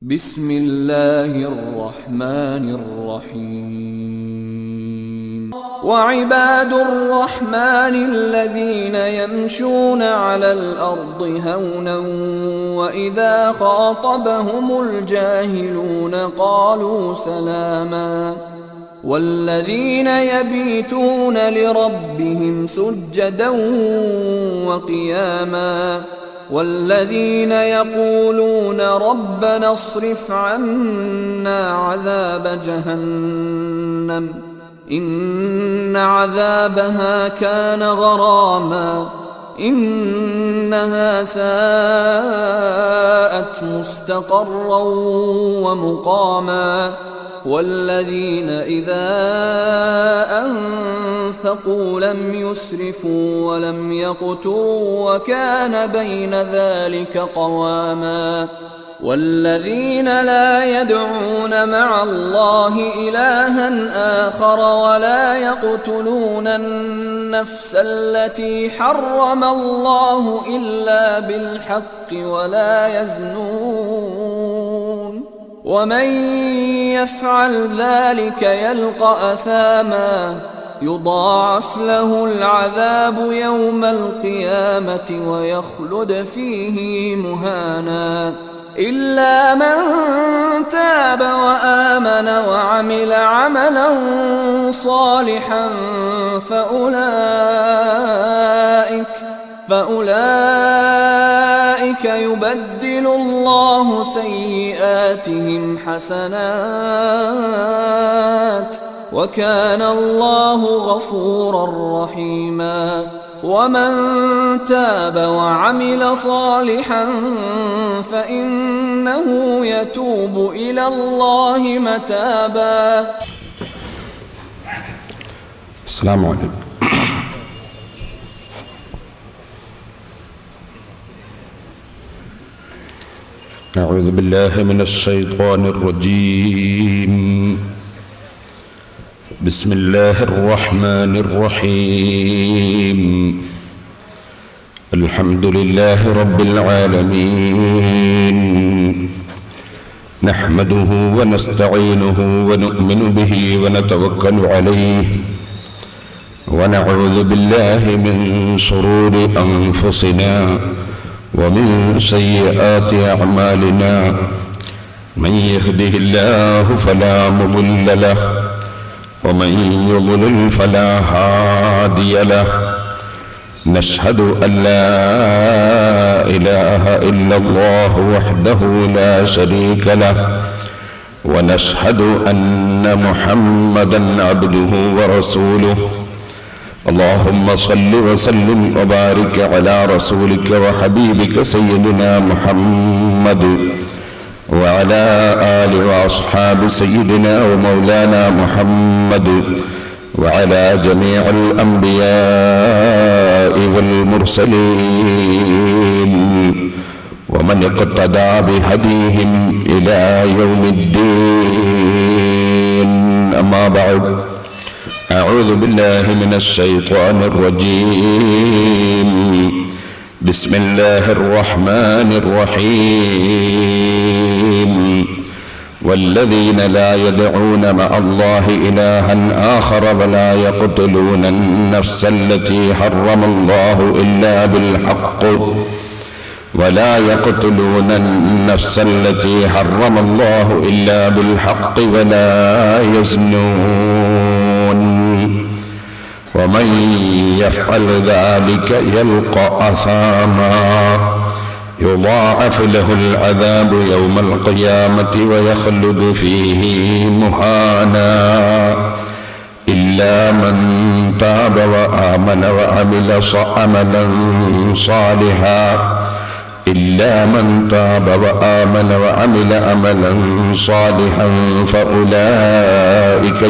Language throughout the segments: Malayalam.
بسم الله الرحمن الرحيم وعباد الرحمن الذين يمشون على الأرض هونا وإذا خاطبهم الجاهلون قالوا سلاما والذين يبيتون لربهم سجدا وقياما والذين يقولون ربنا اصرف عنا عذاب جهنم إن عذابها كان غراما إنها ساءت مستقرا ومقاما والذين إذا أنفقوا لم يسرفوا ولم يقتروا وكان بين ذلك قواما والذين لا يدعون مع الله إلها آخر ولا يقتلون النفس التي حرم الله إلا بالحق ولا يزنون ومن يفعل ذلك يلقى أثاما يضاعف له العذاب يوم القيامة ويخلد فيه مهانا إلا من تاب وآمن وعمل عملا صالحا فأولئك يبدل الله سيئاتهم حسنات وكان الله غفورا رحيما ومن تاب وعمل صالحا فإنه يتوب إلى الله متابا. السلام عليكم. أعوذ بالله من الشيطان الرجيم. بسم الله الرحمن الرحيم. الحمد لله رب العالمين نحمده ونستعينه ونؤمن به ونتوكل عليه ونعوذ بالله من شرور أنفسنا ومن سيئات أعمالنا من يهده الله فلا مضل له ومن يضلل فلا هادي له نشهد أن لا إله إلا الله وحده لا شريك له ونشهد أن محمدا عبده ورسوله اللهم صل وسلم وبارك على رسولك وحبيبك سيدنا محمد وعلى آل وأصحاب سيدنا ومولانا محمد وعلى جميع الأنبياء والمرسلين ومن اقتدى بهديهم إلى يوم الدين. أما بعد أعوذ بالله من الشيطان الرجيم. بسم الله الرحمن الرحيم. والذين لا يدعون مع الله إلها آخر ولا يقتلون النفس التي حرم الله إلا بالحق ولا يقتلون النفس التي حرم الله إلا بالحق ولا يزنون ومن يفعل ذلك يلقى أثاما يضاعف له العذاب يوم القيامة ويخلد فيه مهانا إلا من تاب وآمن وعمل عملا صالحا إلا من تاب وآمن وعمل عملا صالحا فأولئك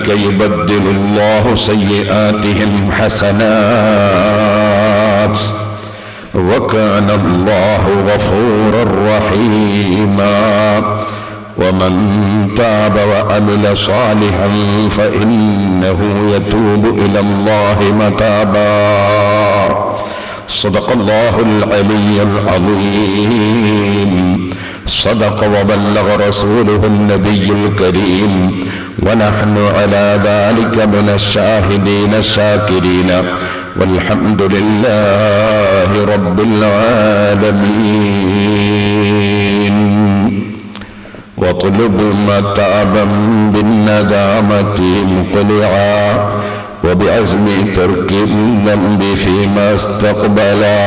يبدل الله سيئاتهم حسنات وكان الله غفورا رحيما ومن تاب وعمل صالحا فإنه يتوب إلى الله متابا صدق الله العلي العظيم صدق وبلغ رسوله النبي الكريم ونحن على ذلك من الشاهدين الشاكرين والحمد لله رب العالمين واطلب متابا بالندامة مقلعا وبعزم ترك الذنب فيما استقبلا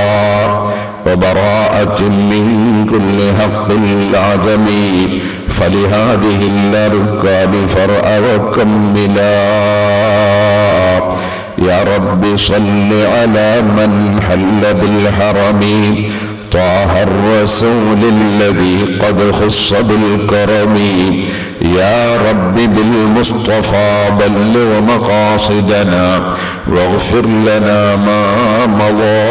وبراءة من كل حق العدم فلهذه الأركان فرع وكملا يا رب صل على من حل بالحرم طه الرسول الذي قد خص بالكرم يا رب بالمصطفى بلغ مقاصدنا واغفر لنا ما مضى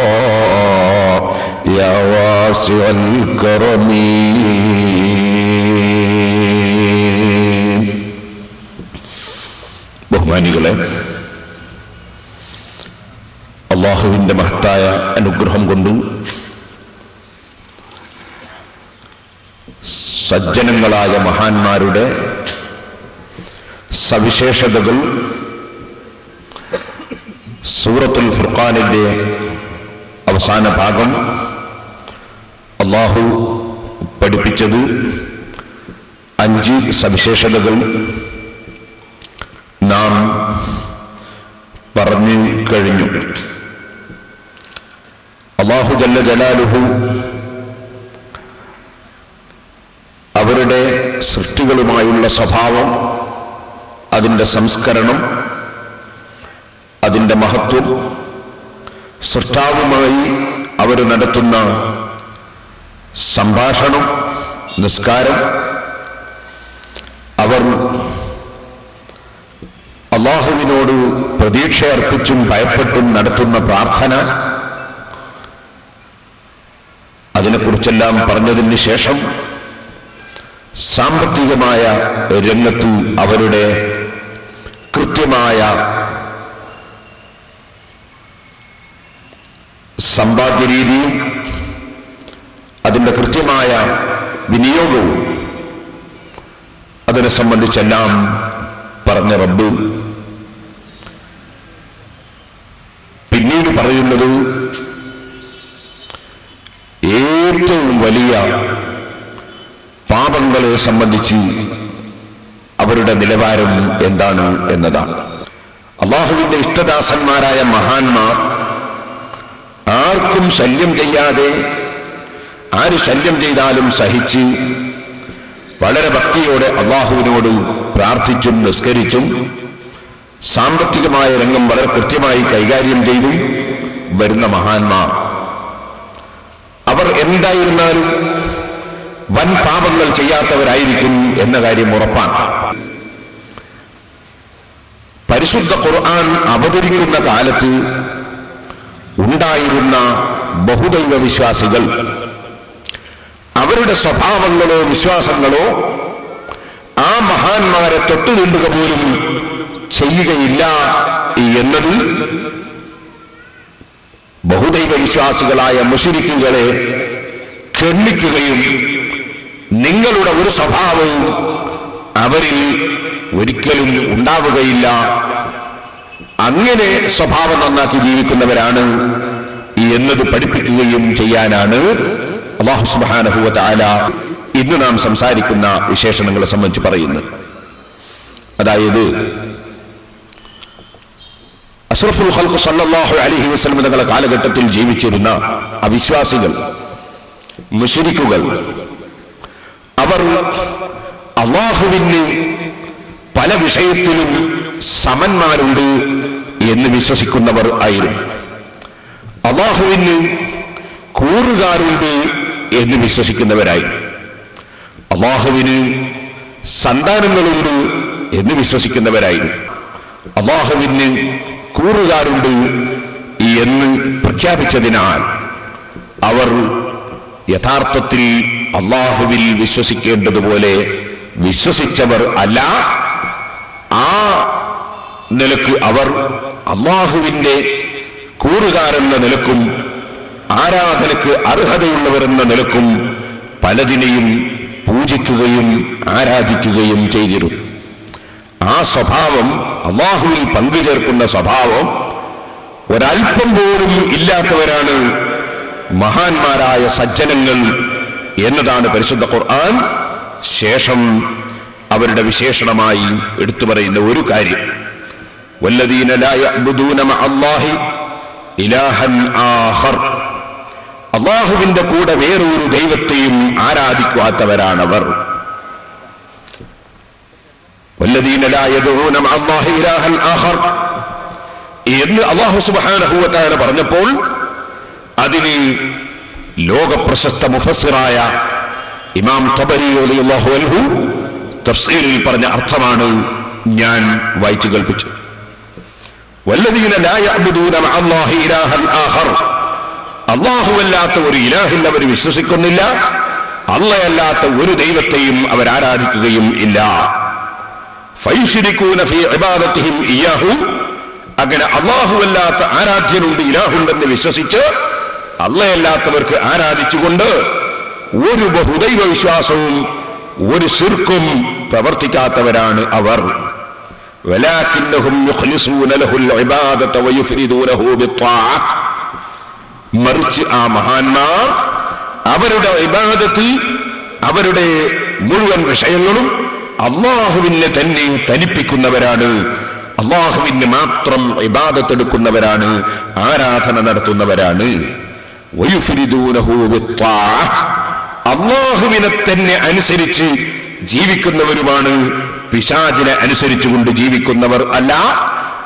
يا واسع الكرم ബഹുമാനികളെ, അല്ലാഹുവിന്റെ മഹത്തായ അനുഗ്രഹം കൊണ്ട് സജ്ജനങ്ങളായ മഹാന്മാരുടെ സവിശേഷതകൾ സൂറത്തുൽ ഫുർഖാനിന്റെ അവസാന ഭാഗം അല്ലാഹു പഠിപ്പിച്ചത് 5 സവിശേഷതകൾ നാം പറഞ്ഞു കഴിഞ്ഞു. അല്ലാഹു ജല്ല ജലാലുഹു അവരുടെ സൃഷ്ടികളുമായുള്ള സ്വഭാവം, അതിൻ്റെ സംസ്കരണം, അതിൻ്റെ മഹത്വം, സൃഷ്ടാവുമായി അവർ നടത്തുന്ന സംഭാഷണം, നിസ്കാരം, അവർ അല്ലാഹുവിനോട് പ്രതീക്ഷ അർപ്പിച്ചും ഭയപ്പെട്ടും നടത്തുന്ന പ്രാർത്ഥന, അതിനെക്കുറിച്ചെല്ലാം പറഞ്ഞതിന് ശേഷം സാമ്പത്തികമായ രംഗത്ത് അവരുടെ കൃത്യമായ സമ്പാദ്യരീതിയും അതിൻ്റെ കൃത്യമായ വിനിയോഗവും അതിനെ സംബന്ധിച്ചെല്ലാം പറഞ്ഞ റബ്ബ് പിന്നീട് പറയുന്നത് ഏറ്റവും വലിയ പാപങ്ങളെ സംബന്ധിച്ച് അവരുടെ നിലവാരം എന്താണ് എന്നതാണ്. അല്ലാഹുവിന്റെ ഇഷ്ടദാസന്മാരായ മഹാന്മാർ ആർക്കും ശല്യം ചെയ്യാതെ, ആര് ശല്യം ചെയ്താലും സഹിച്ച് വളരെ ഭക്തിയോടെ അല്ലാഹുവിനോട് പ്രാർത്ഥിച്ചും നിസ്കരിച്ചും സാമ്പത്തികമായ രംഗം വളരെ കൃത്യമായി കൈകാര്യം ചെയ്തും വരുന്ന മഹാന്മാർ, അവർ എന്തായിരുന്നാലും വൻ പാപങ്ങൾ ചെയ്യാത്തവരായിരിക്കും എന്ന കാര്യം ഉറപ്പാണ്. പരിശുദ്ധ ഖുർആൻ അവതരിക്കുന്ന കാലത്ത് ഉണ്ടായിരുന്ന ബഹുദൈവ വിശ്വാസികൾ അവരുടെ സ്വഭാവങ്ങളോ വിശ്വാസങ്ങളോ ആ മഹാന്മാരെ തൊട്ടു നിൽക്കുക പോലും ചെയ്യുകയില്ല എന്നത് ബഹുദൈവ വിശ്വാസികളായ മുശ്രിക്കുകളെ ഖണ്ഡിക്കുകയും നിങ്ങളുടെ ഒരു സ്വഭാവവും അവരിൽ ഒരിക്കലും ഉണ്ടാവുകയില്ല, അങ്ങനെ സ്വഭാവം നന്നാക്കി ജീവിക്കുന്നവരാണ് എന്നത് പഠിപ്പിക്കുകയും ചെയ്യാനാണ് അല്ലാഹു സുബ്ഹാനഹു വ തആല ഇന്ന് നാം സംസാരിക്കുന്ന വിശേഷണങ്ങളെ സംബന്ധിച്ച് പറയുന്നത്. അതായത് അഷ്റഫുൽ ഖൽഖ് സല്ലല്ലാഹു അലൈഹി വസല്ലം തങ്ങളുടെ കാലഘട്ടത്തിൽ ജീവിച്ചിരുന്ന അവിശ്വാസികൾ, മുശ്രിക്കുകൾ, അവർ അല്ലാഹുവിന് പല വിഷയത്തിലും സമന്മാരുണ്ട് എന്ന് വിശ്വസിക്കുന്നവർ ആയിരുന്നു. അല്ലാഹുവിന് കൂറുകാരുണ്ട് എന്ന് വിശ്വസിക്കുന്നവരായി. അല്ലാഹുവിന് സന്താനങ്ങളുണ്ട് എന്ന് വിശ്വസിക്കുന്നവരായിരുന്നു. അല്ലാഹുവിന് കൂറുകാരുണ്ട് എന്ന് പ്രഖ്യാപിച്ചതിനാൽ അവർ യഥാർത്ഥത്തിൽ അല്ലാഹുവിൽ വിശ്വസിക്കേണ്ടതുപോലെ വിശ്വസിച്ചവർ അല്ല. ആ നിലക്ക് അവർ അല്ലാഹുവിന്റെ കൂറുകാരെന്ന നിലക്കും ആരാധനയ്ക്ക് അർഹതയുള്ളവരെന്ന നിലക്കും പലതിനെയും പൂജിക്കുകയും ആരാധിക്കുകയും ചെയ്തിരുന്നു. ആ സ്വഭാവം, അല്ലാഹുവിൽ പങ്കുചേർക്കുന്ന സ്വഭാവം ഒരൽപ്പം പോലും ഇല്ലാത്തവരാണ് മഹാന്മാരായ സജ്ജനങ്ങൾ എന്നതാണ് പരിശുദ്ധ ഖുർആൻ ശേഷം അവരുടെ വിശേഷണമായി എടുത്തു പറയുന്ന ഒരു കാര്യം. വല്ലദീന ലാ യഅ്ബുദൂന മഅല്ലാഹി ഇലാഹൻ ആഖർ, അല്ലാഹുവിന്റെ കൂടെ വേറൊരു ദൈവത്തെയും ആരാധിക്കാത്തവരാണവർ. വല്ലദീന ലാ യദ്ഊന മഅല്ലാഹി ഇലാഹൻ ആഖർ എന്ന് അല്ലാഹു സുബ്ഹാനഹു വ തആല പറഞ്ഞപ്പോൾ അതിന് ലോകപ്രശസ്ത മുഫസ്സിറായ ഇമാം തബരി റളിയല്ലാഹു അൻഹു തഫ്സീറിൽ പറഞ്ഞ അർത്ഥമാണ് ഞാൻ വായിച്ചു കേൾപ്പിച്ചത്. വല്ലദീന ലാ യഅ്ബുദൂന മഅല്ലാഹി ഇലാഹൻ ആഖർ, അല്ലാഹുവല്ലാത്ത ഒരു ഇലാഹിൽ അവർ വിശ്വസിക്കുന്നില്ല, അല്ലാഹയല്ലാത്ത ഒരു ദൈവത്തെയും അവർ ആരാധിക്കുകയും ഇല്ല. ഫയുശ്രികൂന ഫീ ഇബാദത്തിഹിം ഇയ്യാഹു, അങ്ങനെ അല്ലാഹുവല്ലാത്ത ആരാധ്യനുണ്ട്, ഇലാഹുണ്ടെന്ന് വിശ്വസിച്ച് അല്ലാഹയല്ലാത്തവർക്ക് ആരാധിച്ചുകൊണ്ട് ഒരു ബഹുദൈവ വിശ്വാസവും ഒരു ശിർക്കും പ്രവർത്തിക്കാത്തവരാണ് അവർ. വലാകിന്നഹും യുഖ്ലിസൂന ലഹുൽ ഇബാദത വയുഫ്രിദൂനഹു ബിത്വാഅ, മറിച്ച് ആ മഹാന്മാർ അവരുടെ ഇബാദത്ത്, അവരുടെ മുഴുവൻ വിഷയങ്ങളും അല്ലാഹുവിനെ തന്നെ തനിപ്പിക്കുന്നവരാണ്, അല്ലാഹുവിന് മാത്രം ഇബാദത്ത് എടുക്കുന്നവരാണ്, ആരാധന നടത്തുന്നവരാണ്. വയുഫ്രിദൂനഹു ബിത്വാഅ, അല്ലാഹുവിനെ തന്നെ അനുസരിച്ച് ജീവിക്കുന്നവരുമാണ്, പിശാചിനെ അനുസരിച്ചുകൊണ്ട് ജീവിക്കുന്നവർ അല്ല.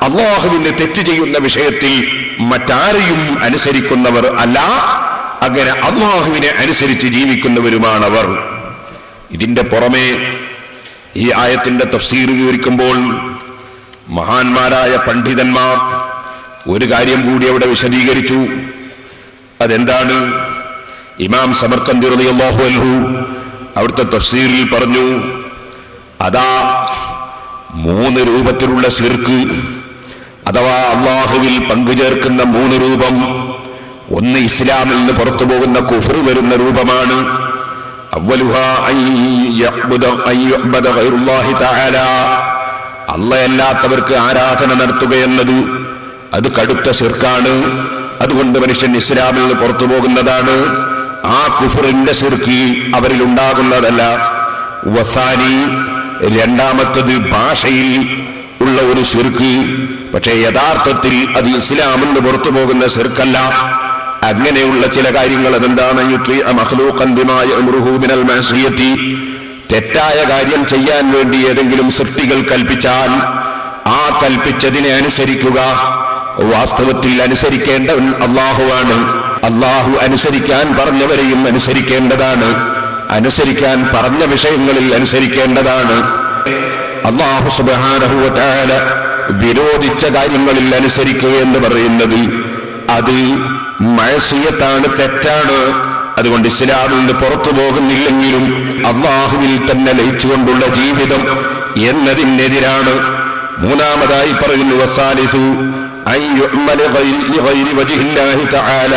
അല്ലാഹുവിനെ തെറ്റ് ചെയ്യുന്ന വിഷയത്തിൽ മറ്റാരെയും അനുസരിക്കുന്നവർ അല്ല. അങ്ങനെ അല്ലാഹുവിനെ അനുസരിച്ച് ജീവിക്കുന്നവരുമാണവർ. ഇതിന്റെ പുറമെ ഈ ആയത്തിന്റെ തഫ്സീർ വിവരിക്കുമ്പോൾ മഹാന്മാരായ പണ്ഡിതന്മാർ ഒരു കാര്യം കൂടി അവിടെ വിശദീകരിച്ചു. അതെന്താണ്? ഇമാം സമർഖന്ദി റളിയല്ലാഹു അൻഹു അവിടുത്തെ തഫ്സീറിൽ പറഞ്ഞു, അതാ 3 രൂപത്തിലുള്ള ശിർക്ക് അഥവാ അല്ലാഹുവിൽ പങ്കുചേർക്കുന്ന 3 രൂപം. ഒന്ന് ഇസ്ലാമിൽ നിന്ന് പുറത്തു പോകുന്ന കുഫർ വരുന്ന രൂപമാണ്. അവ്വലുഹാ അയ്യഅ്ബദ ഗൈറുല്ലാഹി തആല, അല്ലാഹയല്ലാത്തവർക്ക് ആരാധന നടത്തുക എന്നത് അത് കടുത്ത ശിർക്കാണ്. അതുകൊണ്ട് മനുഷ്യൻ ഇസ്ലാമിൽ നിന്ന് പുറത്തു പോകുന്നതാണ്. ആ കുഫറിന്റെ ശിർക്ക് അവരിൽ ഉണ്ടാകുന്നതല്ല. വസാനി, രണ്ടാമത്തത് ഭാഷയിൽ ഉള്ള ഒരു ശിർക്ക്, പക്ഷേ യഥാർത്ഥത്തിൽ അത് ഇസ്ലാമിൽ നിന്ന് പുറത്തു പോകുന്ന ശിർക്കല്ല. അങ്ങനെയുള്ള ചില കാര്യങ്ങൾ അതെന്താണ്? തെറ്റായ കാര്യം ചെയ്യാൻ വേണ്ടി ഏതെങ്കിലും സൃഷ്ടികൾ കൽപ്പിച്ചാൽ ആ കൽപ്പിച്ചതിനെ അനുസരിക്കുക. വാസ്തവത്തിൽ അനുസരിക്കേണ്ടവൻ അല്ലാഹുവാണ്. അല്ലാഹു അനുസരിക്കാൻ പറഞ്ഞവരെയും അനുസരിക്കേണ്ടതാണ്, അനുസരിക്കാൻ പറഞ്ഞ വിഷയങ്ങളിൽ അനുസരിക്കേണ്ടതാണ്. അല്ലാഹു സുബ്ഹാനഹു വ തആല വിരോധിച്ച കാര്യങ്ങളിൽ അനുസരിക്കുക എന്ന് പറയുന്നത് അത് മഅസിയത്താണ്, തെറ്റാണ്. അതുകൊണ്ട് ഇസ്ലാമിൽ നിന്ന് പുറത്തു പോകുന്നില്ലെങ്കിലും അല്ലാഹുവിൽ തന്നെ ലയിച്ചുകൊണ്ടുള്ള ജീവിതം എന്നതിനെതിരാണ്. മൂന്നാമതായി പറയുന്നു വസാലിസു അയ്യുഅ്മല ലിഗൈരി വജ്ഹില്ലാഹി തആല,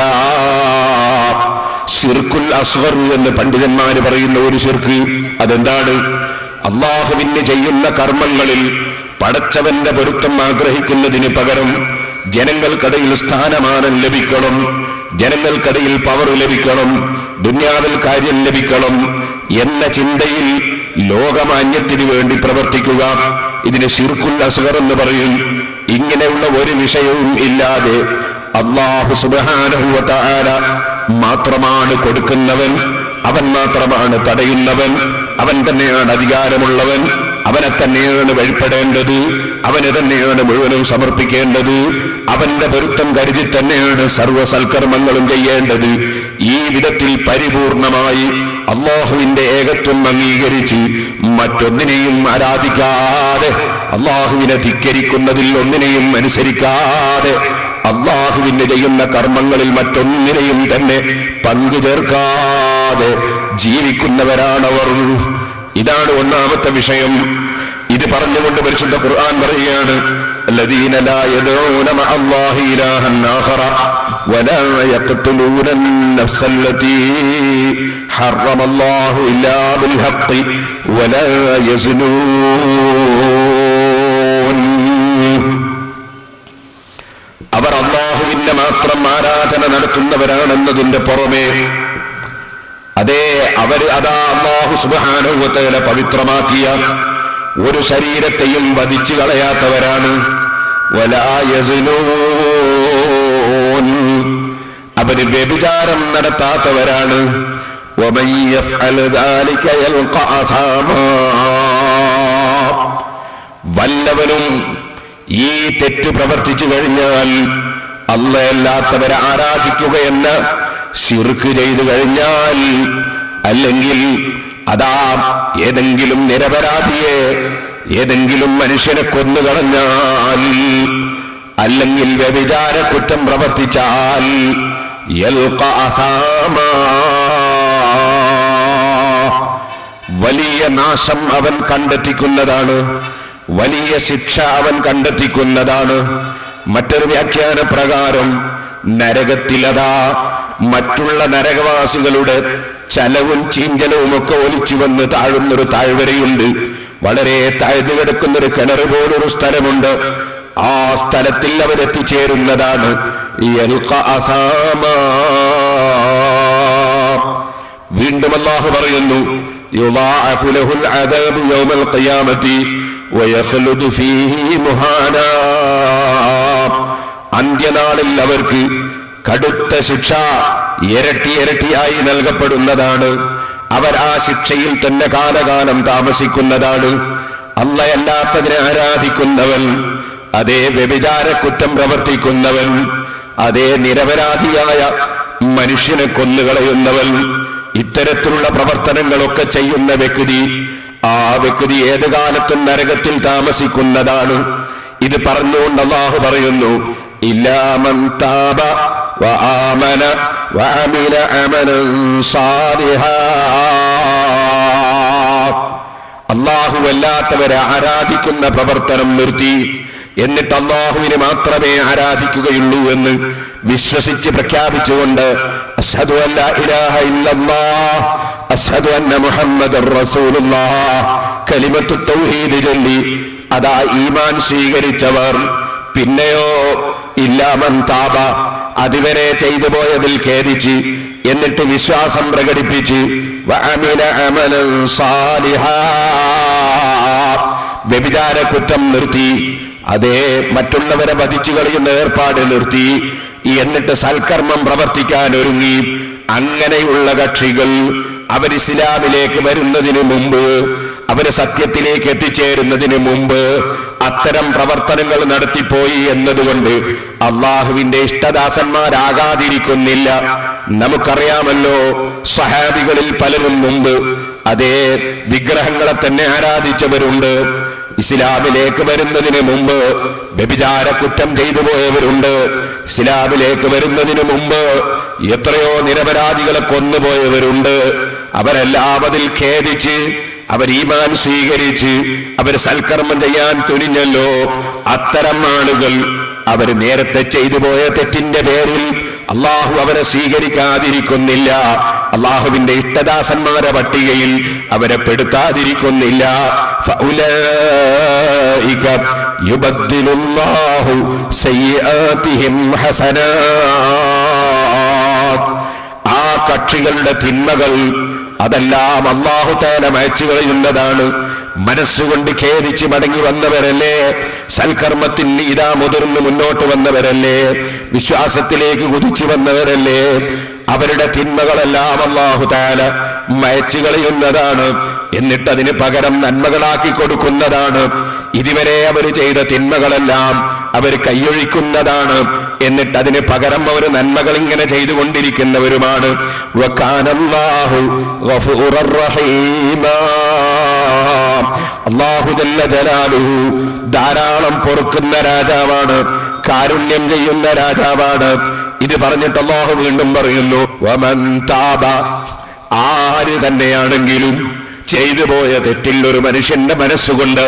ശിർക്കുൽ അസ്ഗർ എന്ന് പണ്ഡിതന്മാർ പറയുന്ന ഒരു ശിർക്ക്. അതെന്താണ്? അല്ലാഹുവിന് ചെയ്യുന്ന കർമ്മങ്ങളിൽ പടച്ചവന്റെ പൊരുത്തം ആഗ്രഹിക്കുന്നതിന് പകരം ജനങ്ങൾക്കിടയിൽ സ്ഥാനമാനം ലഭിക്കണം, ജനങ്ങൾക്കിടയിൽ പവർ ലഭിക്കണം, ദുനിയാവിൽ കാര്യം ലഭിക്കണം എന്ന ചിന്തയിൽ ലോകമാന്യത്തിന് വേണ്ടി പ്രവർത്തിക്കുക. ഇതിന് ശിർക്കുൽ അസ്ഗർ എന്ന് പറയും. ഇങ്ങനെയുള്ള ഒരു വിഷയവും ഇല്ലാതെ അല്ലാഹു സുബ്ഹാനഹു വ തആല മാത്രമാണ് കൊടുക്കുന്നവൻ, അവൻ മാത്രമാണ് തടയുന്നവൻ, അവൻ തന്നെയാണ് അധികാരമുള്ളവൻ, അവനെ തന്നെയാണ് വഴിപ്പെടേണ്ടത്, അവന് തന്നെയാണ് മുഴുവനും സമർപ്പിക്കേണ്ടത്, അവന്റെ പൊരുത്തം കരുതി തന്നെയാണ് സർവ്വ സൽക്കർമ്മങ്ങളും ചെയ്യേണ്ടത്. ഈ വിധത്തിൽ പരിപൂർണമായി അല്ലാഹുവിന്റെ ഏകത്വം അംഗീകരിച്ച് മറ്റൊന്നിനെയും ആരാധിക്കാതെ, അല്ലാഹുവിനെ ധിക്കരിക്കുന്നതിൽ ഒന്നിനെയും അനുസരിക്കാതെ, അല്ലാഹുവിന് ചെയ്യുന്ന കർമ്മങ്ങളിൽ മറ്റൊന്നിനെയും തന്നെ പങ്കു ചേർക്കാതെ ജീവിക്കുന്നവരാണവർ. ഇതാണ് ഒന്നാമത്തെ വിഷയം. ഇത് പറഞ്ഞുകൊണ്ട് പരിശുദ്ധ ഖുർആൻ പറയുകയാണ്, الذين لا يدعون مع الله إلها آخر വലാ യഖ്തുലൂന النفس التي حرم الله إلا بالحق ولا يزنون. അവർ അല്ലാഹുവിന്റെ മാത്രം ആരാധന നടത്തുന്നവരാണെന്നതിന്റെ പുറമെ അതേ അതാ അല്ലാഹു സുബ്ഹാനഹു വ തആല പവിത്രമാക്കിയ ഒരു ശരീരത്തെയും വധിച്ചു കളയാത്തവരാണ്. വലാ യസ്നൂൻ, അവര് വ്യഭിചാരം നടത്താത്തവരാണ്. വമൻ യഫ്അൽ ദാലിക യൽഖ അസാമാ, വല്ലവനും ഈ തെറ്റ് പ്രവർത്തിച്ചു കഴിഞ്ഞാൽ അല്ലാഹുവല്ലാത്തവരെ ആരാധിക്കുകയെന്ന ശിർക്ക് ചെയ്തു കഴിഞ്ഞാൽ, അല്ലെങ്കിൽ അതാ ഏതെങ്കിലും നിരപരാധിയെ ഏതെങ്കിലും മനുഷ്യനെ കൊന്നുകളഞ്ഞാൽ, അല്ലെങ്കിൽ വ്യഭിചാര കുറ്റം പ്രവർത്തിച്ചാൽ യൽഖ അസാമാ, വലിയ നാശം അവൻ കണ്ടെത്തിക്കുന്നതാണ്, വലിയ ശിക്ഷ അവൻ കണ്ടെത്തിക്കുന്നതാണ്. മറ്റൊരു വ്യാഖ്യാന പ്രകാരം നരകത്തിലതാ മറ്റുള്ള നരകവാസികളുടെ ചലവും ചീഞ്ചലവും ഒക്കെ ഒലിച്ചു വന്ന് താഴുന്നൊരു താഴ്വരയുണ്ട്. വളരെ താഴ്ന്നു കിടക്കുന്നൊരു കിണർ പോലൊരു സ്ഥലമുണ്ട്. ആ സ്ഥലത്തിൽ അവരെത്തിച്ചേരുന്നതാണ്. വീണ്ടും അല്ലാഹു പറയുന്നു, യുളാഅഫു ലഹുൽ അദാബു യൗമൽ ഖിയാമത്തി വയഖ്ലുദു ഫീഹി മുഹാനാ, അന്ത്യനാളിൽ അവർക്ക് കടുത്ത ശിക്ഷ ഇരട്ടി ഇരട്ടിയായി നൽകപ്പെടുന്നതാണ്. അവർ ആ ശിക്ഷയിൽ തന്നെ കാലകാലം താമസിക്കുന്നതാണ്. അല്ലാഹുവല്ലാത്തതിനെ ആരാധിക്കുന്നവൻ, അതേ വ്യഭിചാര കുറ്റം പ്രവർത്തിക്കുന്നവൻ, അതേ നിരപരാധിയായ മനുഷ്യനെ കൊന്നുകളയുന്നവൻ, ഇത്തരത്തിലുള്ള പ്രവർത്തനങ്ങളൊക്കെ ചെയ്യുന്ന വ്യക്തി, ആ വ്യക്തി ഏത് കാലത്തും നരകത്തിൽ താമസിക്കുന്നതാണ്. ഇത് പറഞ്ഞുകൊണ്ട് അല്ലാഹു പറയുന്നു, ഇല്ലാ മൻ താബ വആമന വഅമില അമലൻ സാലിഹാ, അല്ലാഹുവല്ലാത്തവരെ ആരാധിക്കുന്ന പ്രവർത്തനം നിർത്തി എന്നിട്ട് അല്ലാഹുവിനെ മാത്രമേ ആരാധിക്കുകയുള്ളൂ എന്ന് വിശ്വസിച്ച് പ്രഖ്യാപിച്ചുകൊണ്ട് അശ്ഹദു അല്ലാ ഇലാഹ ഇല്ലല്ലാഹ് അശ്ഹദു അന്ന മുഹമ്മദർ റസൂലുള്ളാഹ് കലിമത്തു തൗഹീദ് ചൊല്ലി അതാ ഈമാൻ സ്വീകരിച്ചവർ, പിന്നെയോ ഇല്ലാ മൻ താബ, അതുവരെ ചെയ്തു പോയതിൽ ഖേദിച്ച് എന്നിട്ട് വിശ്വാസം പ്രകടിപ്പിച്ച് വഅമില അമലൻ സാലിഹാ, വ്യഭിചാര കുറ്റം നിർത്തി, അതേ മറ്റുള്ളവരെ വധിച്ചു കളയുന്ന ഏർപ്പാട് നിർത്തി, എന്നിട്ട് സൽക്കർമ്മം പ്രവർത്തിക്കാൻ ഒരുങ്ങി, അങ്ങനെയുള്ള കക്ഷികൾ അവർ ഇസ്ലാമിലേക്ക് വരുന്നതിന് മുമ്പ്, അവര് സത്യത്തിലേക്ക് എത്തിച്ചേരുന്നതിന് മുമ്പ് അത്തരം പ്രവർത്തനങ്ങൾ നടത്തിപ്പോയി എന്നതുകൊണ്ട് അള്ളാഹുവിന്റെ ഇഷ്ടദാസന്മാരാകാതിരിക്കുന്നില്ല. നമുക്കറിയാമല്ലോ, സ്വഹാബികളിൽ പലരും മുമ്പ് അതേ വിഗ്രഹങ്ങളെ തന്നെ ആരാധിച്ചവരുണ്ട്. ഇസ്ലാമിലേക്ക് വരുന്നതിന് മുമ്പ് വ്യഭിചാര കുറ്റം ചെയ്തു പോയവരുണ്ട്. ഇസ്ലാമിലേക്ക് വരുന്നതിന് മുമ്പ് എത്രയോ നിരപരാധികളെ കൊന്നുപോയവരുണ്ട്. അവരെല്ലാം അതിൽ ഖേദിച്ച് അവർ ഈമാൻ സ്വീകരിച്ച് അവർ സൽക്കർമ്മം ചെയ്യാൻ തുനിഞ്ഞല്ലോ. അത്തരം ആളുകൾ അവർ നേരത്തെ ചെയ്തു പോയ തെറ്റിന്റെ പേരിൽ അള്ളാഹു അവരെ സ്വീകരിക്കാതിരിക്കുന്നില്ല, അള്ളാഹുവിന്റെ ഇഷ്ടദാസന്മാരെ പട്ടികയിൽ അവരെ പെടുത്താതിരിക്കുന്നില്ല. ഫഉലൈക യുബദ്ദിലുല്ലാഹു സയ്യിആതിഹിം ഹസനാത്, ആ കക്ഷികളുടെ തിന്മകൾ അതെല്ലാം അല്ലാഹു തആല മായ്ച്ചു കളയുന്നതാണ്. മനസ്സുകൊണ്ട് ഖേദിച്ച് മടങ്ങി വന്നവരല്ലേ, സൽക്കർമ്മത്തിന് ഇതാ മുതിർന്ന് മുന്നോട്ട് വന്നവരല്ലേ, വിശ്വാസത്തിലേക്ക് കുതിച്ചു വന്നവരല്ലേ, അവരുടെ തിന്മകളെല്ലാം അല്ലാഹു തആല മായ്ച്ചു കളയുന്നതാണ്. എന്നിട്ട് അതിന് പകരം നന്മകളാക്കി കൊടുക്കുന്നതാണ്. ഇതുവരെ അവർ ചെയ്ത തിന്മകളെല്ലാം അവർ കൈയൊഴിക്കുന്നതാണ്. എന്നിട്ട് അതിന് പകരം അവർ നന്മകൾ ഇങ്ങനെ ചെയ്തുകൊണ്ടിരിക്കുന്നവരുമാണ്. വകാനല്ലാഹു ഗഫൂറർ റഹീമാ, അല്ലാഹു ജല്ല ജലാലുഹു ധാരാളം പൊറുക്കുന്ന രാജാവാണ്, കാരുണ്യം ചെയ്യുന്ന രാജാവാണ്. ഇത് പറഞ്ഞിട്ട് അല്ലാഹു വീണ്ടും പറയുന്നു, വമൻ താബ, ആര് തന്നെയാണെങ്കിലും ചെയ്തു പോയ തെറ്റിൽ ഒരു മനുഷ്യന്റെ മനസ്സുകൊണ്ട്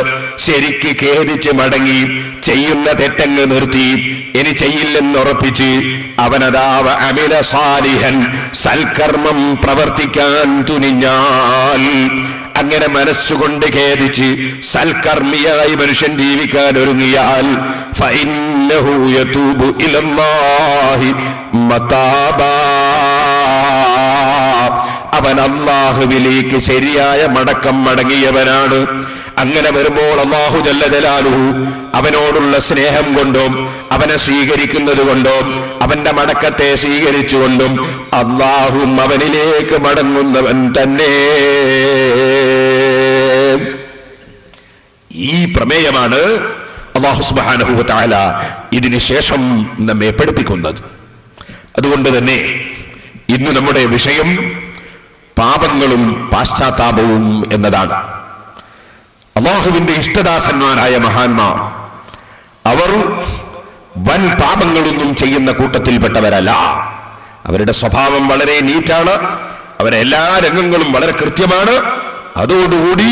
ശരിക്ക് ഖേദിച്ച് മടങ്ങി ചെയ്യുന്ന തെറ്റങ്ങ് നിർത്തി ഇനി ചെയ്യില്ലെന്നുറപ്പിച്ച് അവനതാവ അമില സാലിഹൻ സൽക്കർമ്മം പ്രവർത്തിക്കാൻ തുനിഞ്ഞാൽ, അങ്ങനെ മനസ്സുകൊണ്ട് ഖേദിച്ച് സൽക്കർമ്മിയായി മനുഷ്യൻ ജീവിക്കാൻ ഒരുങ്ങിയാൽ ഫഇന്നഹു യതൂബു ഇലല്ലാഹി മതാബാ, അവൻ അല്ലാഹുവിലേക്ക് ശരിയായ മടക്കം മടങ്ങിയവനാണ്. അങ്ങനെ വരുമ്പോൾ അല്ലാഹു ജല്ല ജലാലുഹു അവനോടുള്ള സ്നേഹം കൊണ്ടും അവനെ സ്വീകരിക്കുന്നത് കൊണ്ടും അവന്റെ മടക്കത്തെ സ്വീകരിച്ചുകൊണ്ടും അല്ലാഹു അവനിലേക്ക് മടങ്ങുന്നവൻ തന്നെ. ഈ പ്രമേയമാണ് അല്ലാഹു സുബ്ഹാനഹു വ തആല ഇതിനു ശേഷം നമ്മെ പഠിപ്പിക്കുന്നത്. അതുകൊണ്ട് തന്നെ ഇന്ന് നമ്മുടെ വിഷയം പാപങ്ങളും പാശ്ചാത്താപവും എന്നതാണ്. അല്ലാഹുവിന്റെ ഇഷ്ടദാസന്മാരായ മഹാന്മാർ അവർ വൻ പാപങ്ങളൊന്നും ചെയ്യുന്ന കൂട്ടത്തിൽപ്പെട്ടവരല്ല. അവരുടെ സ്വഭാവം വളരെ നീറ്റാണ്, അവരുടെ എല്ലാ രംഗങ്ങളും വളരെ കൃത്യമാണ്. അതോടുകൂടി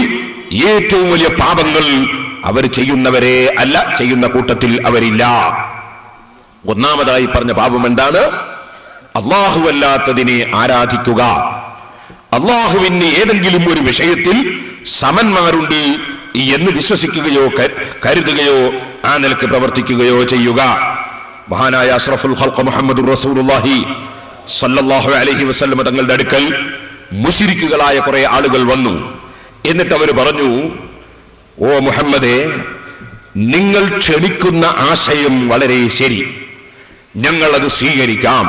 ഏറ്റവും വലിയ പാപങ്ങൾ അവർ ചെയ്യുന്നവരെ അല്ല, ചെയ്യുന്ന കൂട്ടത്തിൽ അവരില്ല. ഒന്നാമതായി പറഞ്ഞ പാപം എന്താണ്? അല്ലാഹുവല്ലാത്തതിനെ ആരാധിക്കുക. അല്ലാഹുവിന് ഏതെങ്കിലും ഒരു വിഷയത്തിൽ സമന്മാരുണ്ട് എന്ന് വിശ്വസിക്കുകയോ കരുതുകയോ ആ നിലക്ക് പ്രവർത്തിക്കുകയോ ചെയ്യുക. മഹാനായ അഷ്റഫുൽ ഖൽഖ് മുഹമ്മദുർ റസൂലുള്ളാഹി സ്വല്ലല്ലാഹു അലൈഹി വസല്ലം തങ്ങളുടെ അടുക്കൽ മുശ്രിക്കുകളായ കുറെ ആളുകൾ വന്നു. എന്നിട്ട് അവർ പറഞ്ഞു, ഓ മുഹമ്മദേ, നിങ്ങൾ ക്ഷണിക്കുന്ന ആശയം വളരെ ശരി, ഞങ്ങളത് സ്വീകരിക്കാം.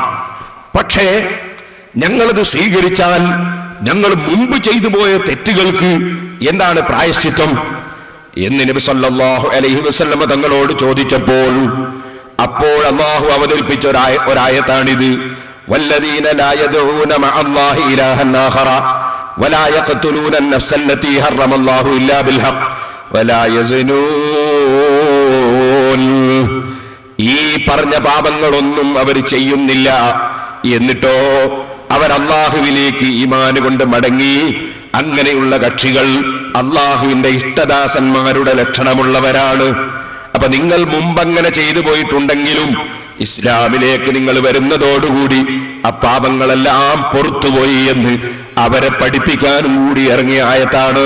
പക്ഷേ ഞങ്ങളത് സ്വീകരിച്ചാൽ ഞങ്ങൾ മുമ്പ് ചെയ്തു പോയ തെറ്റുകൾക്ക് എന്താണ് പ്രായശ്ചിത്തം എന്ന് നബി സല്ലല്ലാഹു അലൈഹി വസല്ലം തങ്ങളോട് ചോദിച്ചപ്പോൾ അപ്പോൾ അല്ലാഹു അവതരിപ്പിച്ച ഒരായത്താണിത്. വല്ലദീന ലാ യദഊന മഅല്ലാഹി ഇലാഹൻ ആഖറ വലാ യഖ്തുലൂന അൻ-നഫ്സ അല്ലതീ ഹറമല്ലാഹു ഇല്ലാ ബിൽ ഹഖ് വലാ യസ്നൂൻ. ഈ പറഞ്ഞ പാപങ്ങളൊന്നും അവർ ചെയ്യുന്നില്ല, എന്നിട്ടോ അവർ അല്ലാഹുവിലേക്ക് ഈമാൻ കൊണ്ട് മടങ്ങി. അങ്ങനെയുള്ള കക്ഷികൾ അല്ലാഹുവിന്റെ ഇഷ്ടദാസന്മാരുടെ ലക്ഷണമുള്ളവരാണ്. അപ്പൊ നിങ്ങൾ മുമ്പങ്ങനെ ചെയ്തു പോയിട്ടുണ്ടെങ്കിലും ഇസ്ലാമിലേക്ക് നിങ്ങൾ വരുന്നതോടുകൂടി ആ പാപങ്ങളെല്ലാം പുറത്തുപോയി എന്ന് അവരെ പഠിപ്പിക്കാനും കൂടി ഇറങ്ങിയ ആയത്താണ്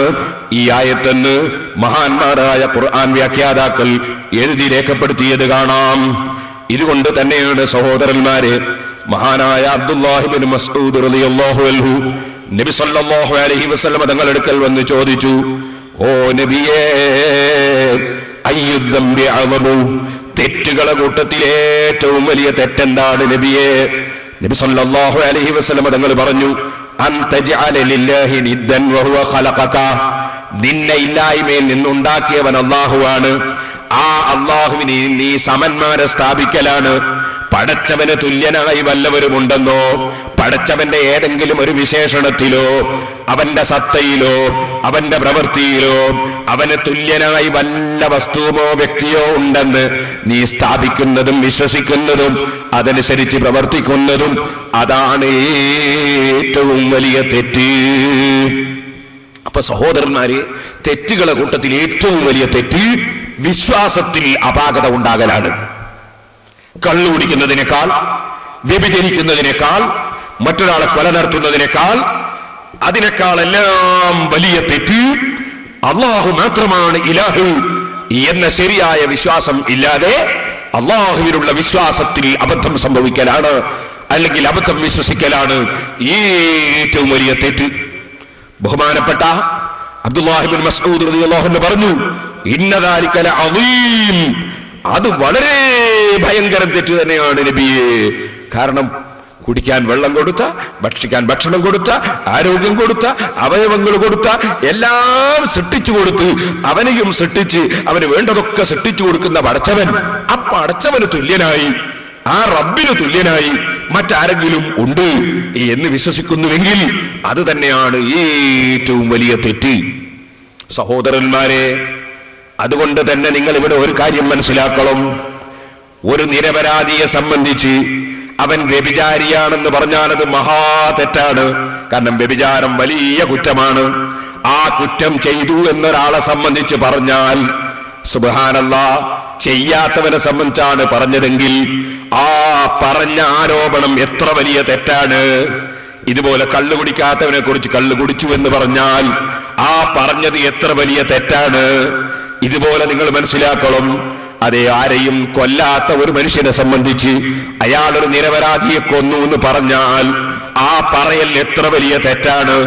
ഈ ആയത്തെന്ന് മഹാന്മാരായ ഖുർആൻ വ്യാഖ്യാതാക്കൾ എഴുതി രേഖപ്പെടുത്തിയത് കാണാം. ഇതുകൊണ്ട് തന്നെയാണ് സഹോദരന്മാരെ, മഹാനായ അബ്ദുല്ലാഹി ഇബ്നു മസ്ഊദ് റളിയല്ലാഹു അൻഹു നബി സല്ലല്ലാഹു അലൈഹി വസല്ലം തങ്ങളുടെ അടുക്കൽ വന്ന് ചോദിച്ചു, ഓ നബിയേ, അയ്യുദ്ദംബി അഅ്ളമു, തെറ്റുകളെ കൂട്ടത്തിൽ ഏറ്റവും വലിയ തെറ്റെന്താണ് നബിയേ? നബി സല്ലല്ലാഹു അലൈഹി വസല്ലം തങ്ങൾ പറഞ്ഞു, അൻ തജ്അല ലില്ലാഹി നിദ്ദൻ വഹുവ ഖലഖക, നിന്നെ ഇല്ലായ്മയിൽ നിന്നുണ്ടാക്കിയവൻ അല്ലാഹുവാണ്. ആ അല്ലാഹുവിനെ നീ സമന്മാരെ സ്ഥാപിക്കലാണ്. പടച്ചവന് തുല്യനായി വല്ലവരുമുണ്ടെന്നോ, പടച്ചവന്റെ ഏതെങ്കിലും ഒരു വിശേഷണത്തിലോ അവന്റെ സത്തയിലോ അവന്റെ പ്രവൃത്തിയിലോ അവന് തുല്യനായി വല്ല വസ്തുവോ വ്യക്തിയോ ഉണ്ടെന്ന് നീ സ്ഥാപിക്കുന്നതും വിശ്വസിക്കുന്നതും അതനുസരിച്ച് പ്രവർത്തിക്കുന്നതും അതാണ് ഏറ്റവും വലിയ തെറ്റ്. അപ്പൊ സഹോദരന്മാരെ, തെറ്റുകളെ കൂട്ടത്തിൽ ഏറ്റവും വലിയ തെറ്റ് വിശ്വാസത്തിൽ അപാകത ഉണ്ടാകലാണ്. കള്ളു കുടിക്കുന്നതിനേക്കാൾ, വ്യഭിചരിക്കുന്നതിനേക്കാൾ, മറ്റൊരാളെ കൊല നടത്തുന്നതിനേക്കാൾ, അതിനേക്കാളെല്ലാം വലിയ തെറ്റ് അല്ലാഹു മാത്രമാണ് ഇലാഹു എന്ന ശരിയായ വിശ്വാസം ഇല്ലാതെ അല്ലാഹുവിനുള്ള വിശ്വാസത്തിൽ അബദ്ധം സംഭവിക്കലാണ്, അല്ലെങ്കിൽ അബദ്ധം വിശ്വസിക്കലാണ് ഏറ്റവും വലിയ തെറ്റ്. ബഹുമാനപ്പെട്ട അബ്ദുല്ലാഹി ഇബ്നു മസ്ഊദ് റളിയല്ലാഹു അൻഹു പറഞ്ഞു, ഇന്ന ദാലിക ലഅദീം, അത് വളരെ ഭയങ്കരം തെറ്റ് തന്നെയാണ് നബിയെ. കാരണം കുടിക്കാൻ വെള്ളം കൊടുത്ത, ഭക്ഷിക്കാൻ ഭക്ഷണം കൊടുത്ത, ആരോഗ്യം കൊടുത്ത, അവയവങ്ങൾ കൊടുത്ത, എല്ലാം സൃഷ്ടിച്ചു കൊടുത്ത് അവനെയും സൃഷ്ടിച്ച് അവന് വേണ്ടതൊക്കെ സൃഷ്ടിച്ചു കൊടുക്കുന്ന പടച്ചവൻ, ആ പടച്ചവന് തുല്യനായി, ആ റബ്ബിന് തുല്യനായി മറ്റാരെങ്കിലും ഉണ്ട് എന്ന് വിശ്വസിക്കുന്നുവെങ്കിൽ അത് തന്നെയാണ് ഏറ്റവും വലിയ തെറ്റ്. സഹോദരന്മാരെ, അതുകൊണ്ട് തന്നെ നിങ്ങൾ ഇവിടെ ഒരു കാര്യം മനസ്സിലാക്കണം. ഒരു നിരപരാധിയെ സംബന്ധിച്ച് അവൻ വ്യഭിചാരിയാണെന്ന് പറഞ്ഞാൽ അത് മഹാ തെറ്റാണ്. കാരണം വ്യഭിചാരം വലിയ കുറ്റമാണ്. ആ കുറ്റം ചെയ്തു എന്നൊരാളെ സംബന്ധിച്ച് പറഞ്ഞാൽ, സുബ്ഹാനല്ലാഹ്, ചെയ്യാത്തവനെ സംബന്ധിച്ചാണ് പറഞ്ഞതെങ്കിൽ ആ പറഞ്ഞ ആരോപണം എത്ര വലിയ തെറ്റാണ്. ഇതുപോലെ കള്ളു കുടിക്കാത്തവനെ കുറിച്ച് കള്ളു കുടിച്ചു എന്ന് പറഞ്ഞാൽ ആ പറഞ്ഞത് എത്ര വലിയ തെറ്റാണ്. ഇതുപോലെ നിങ്ങൾ മനസ്സിലാക്കണം. അതേ, ആരെയും കൊല്ലാത്ത ഒരു മനുഷ്യനെ സംബന്ധിച്ച് അയാളൊരു നിരപരാധിയെ കൊന്നു എന്ന് പറഞ്ഞാൽ ആ പറയൽ എത്ര വലിയ തെറ്റാണ്.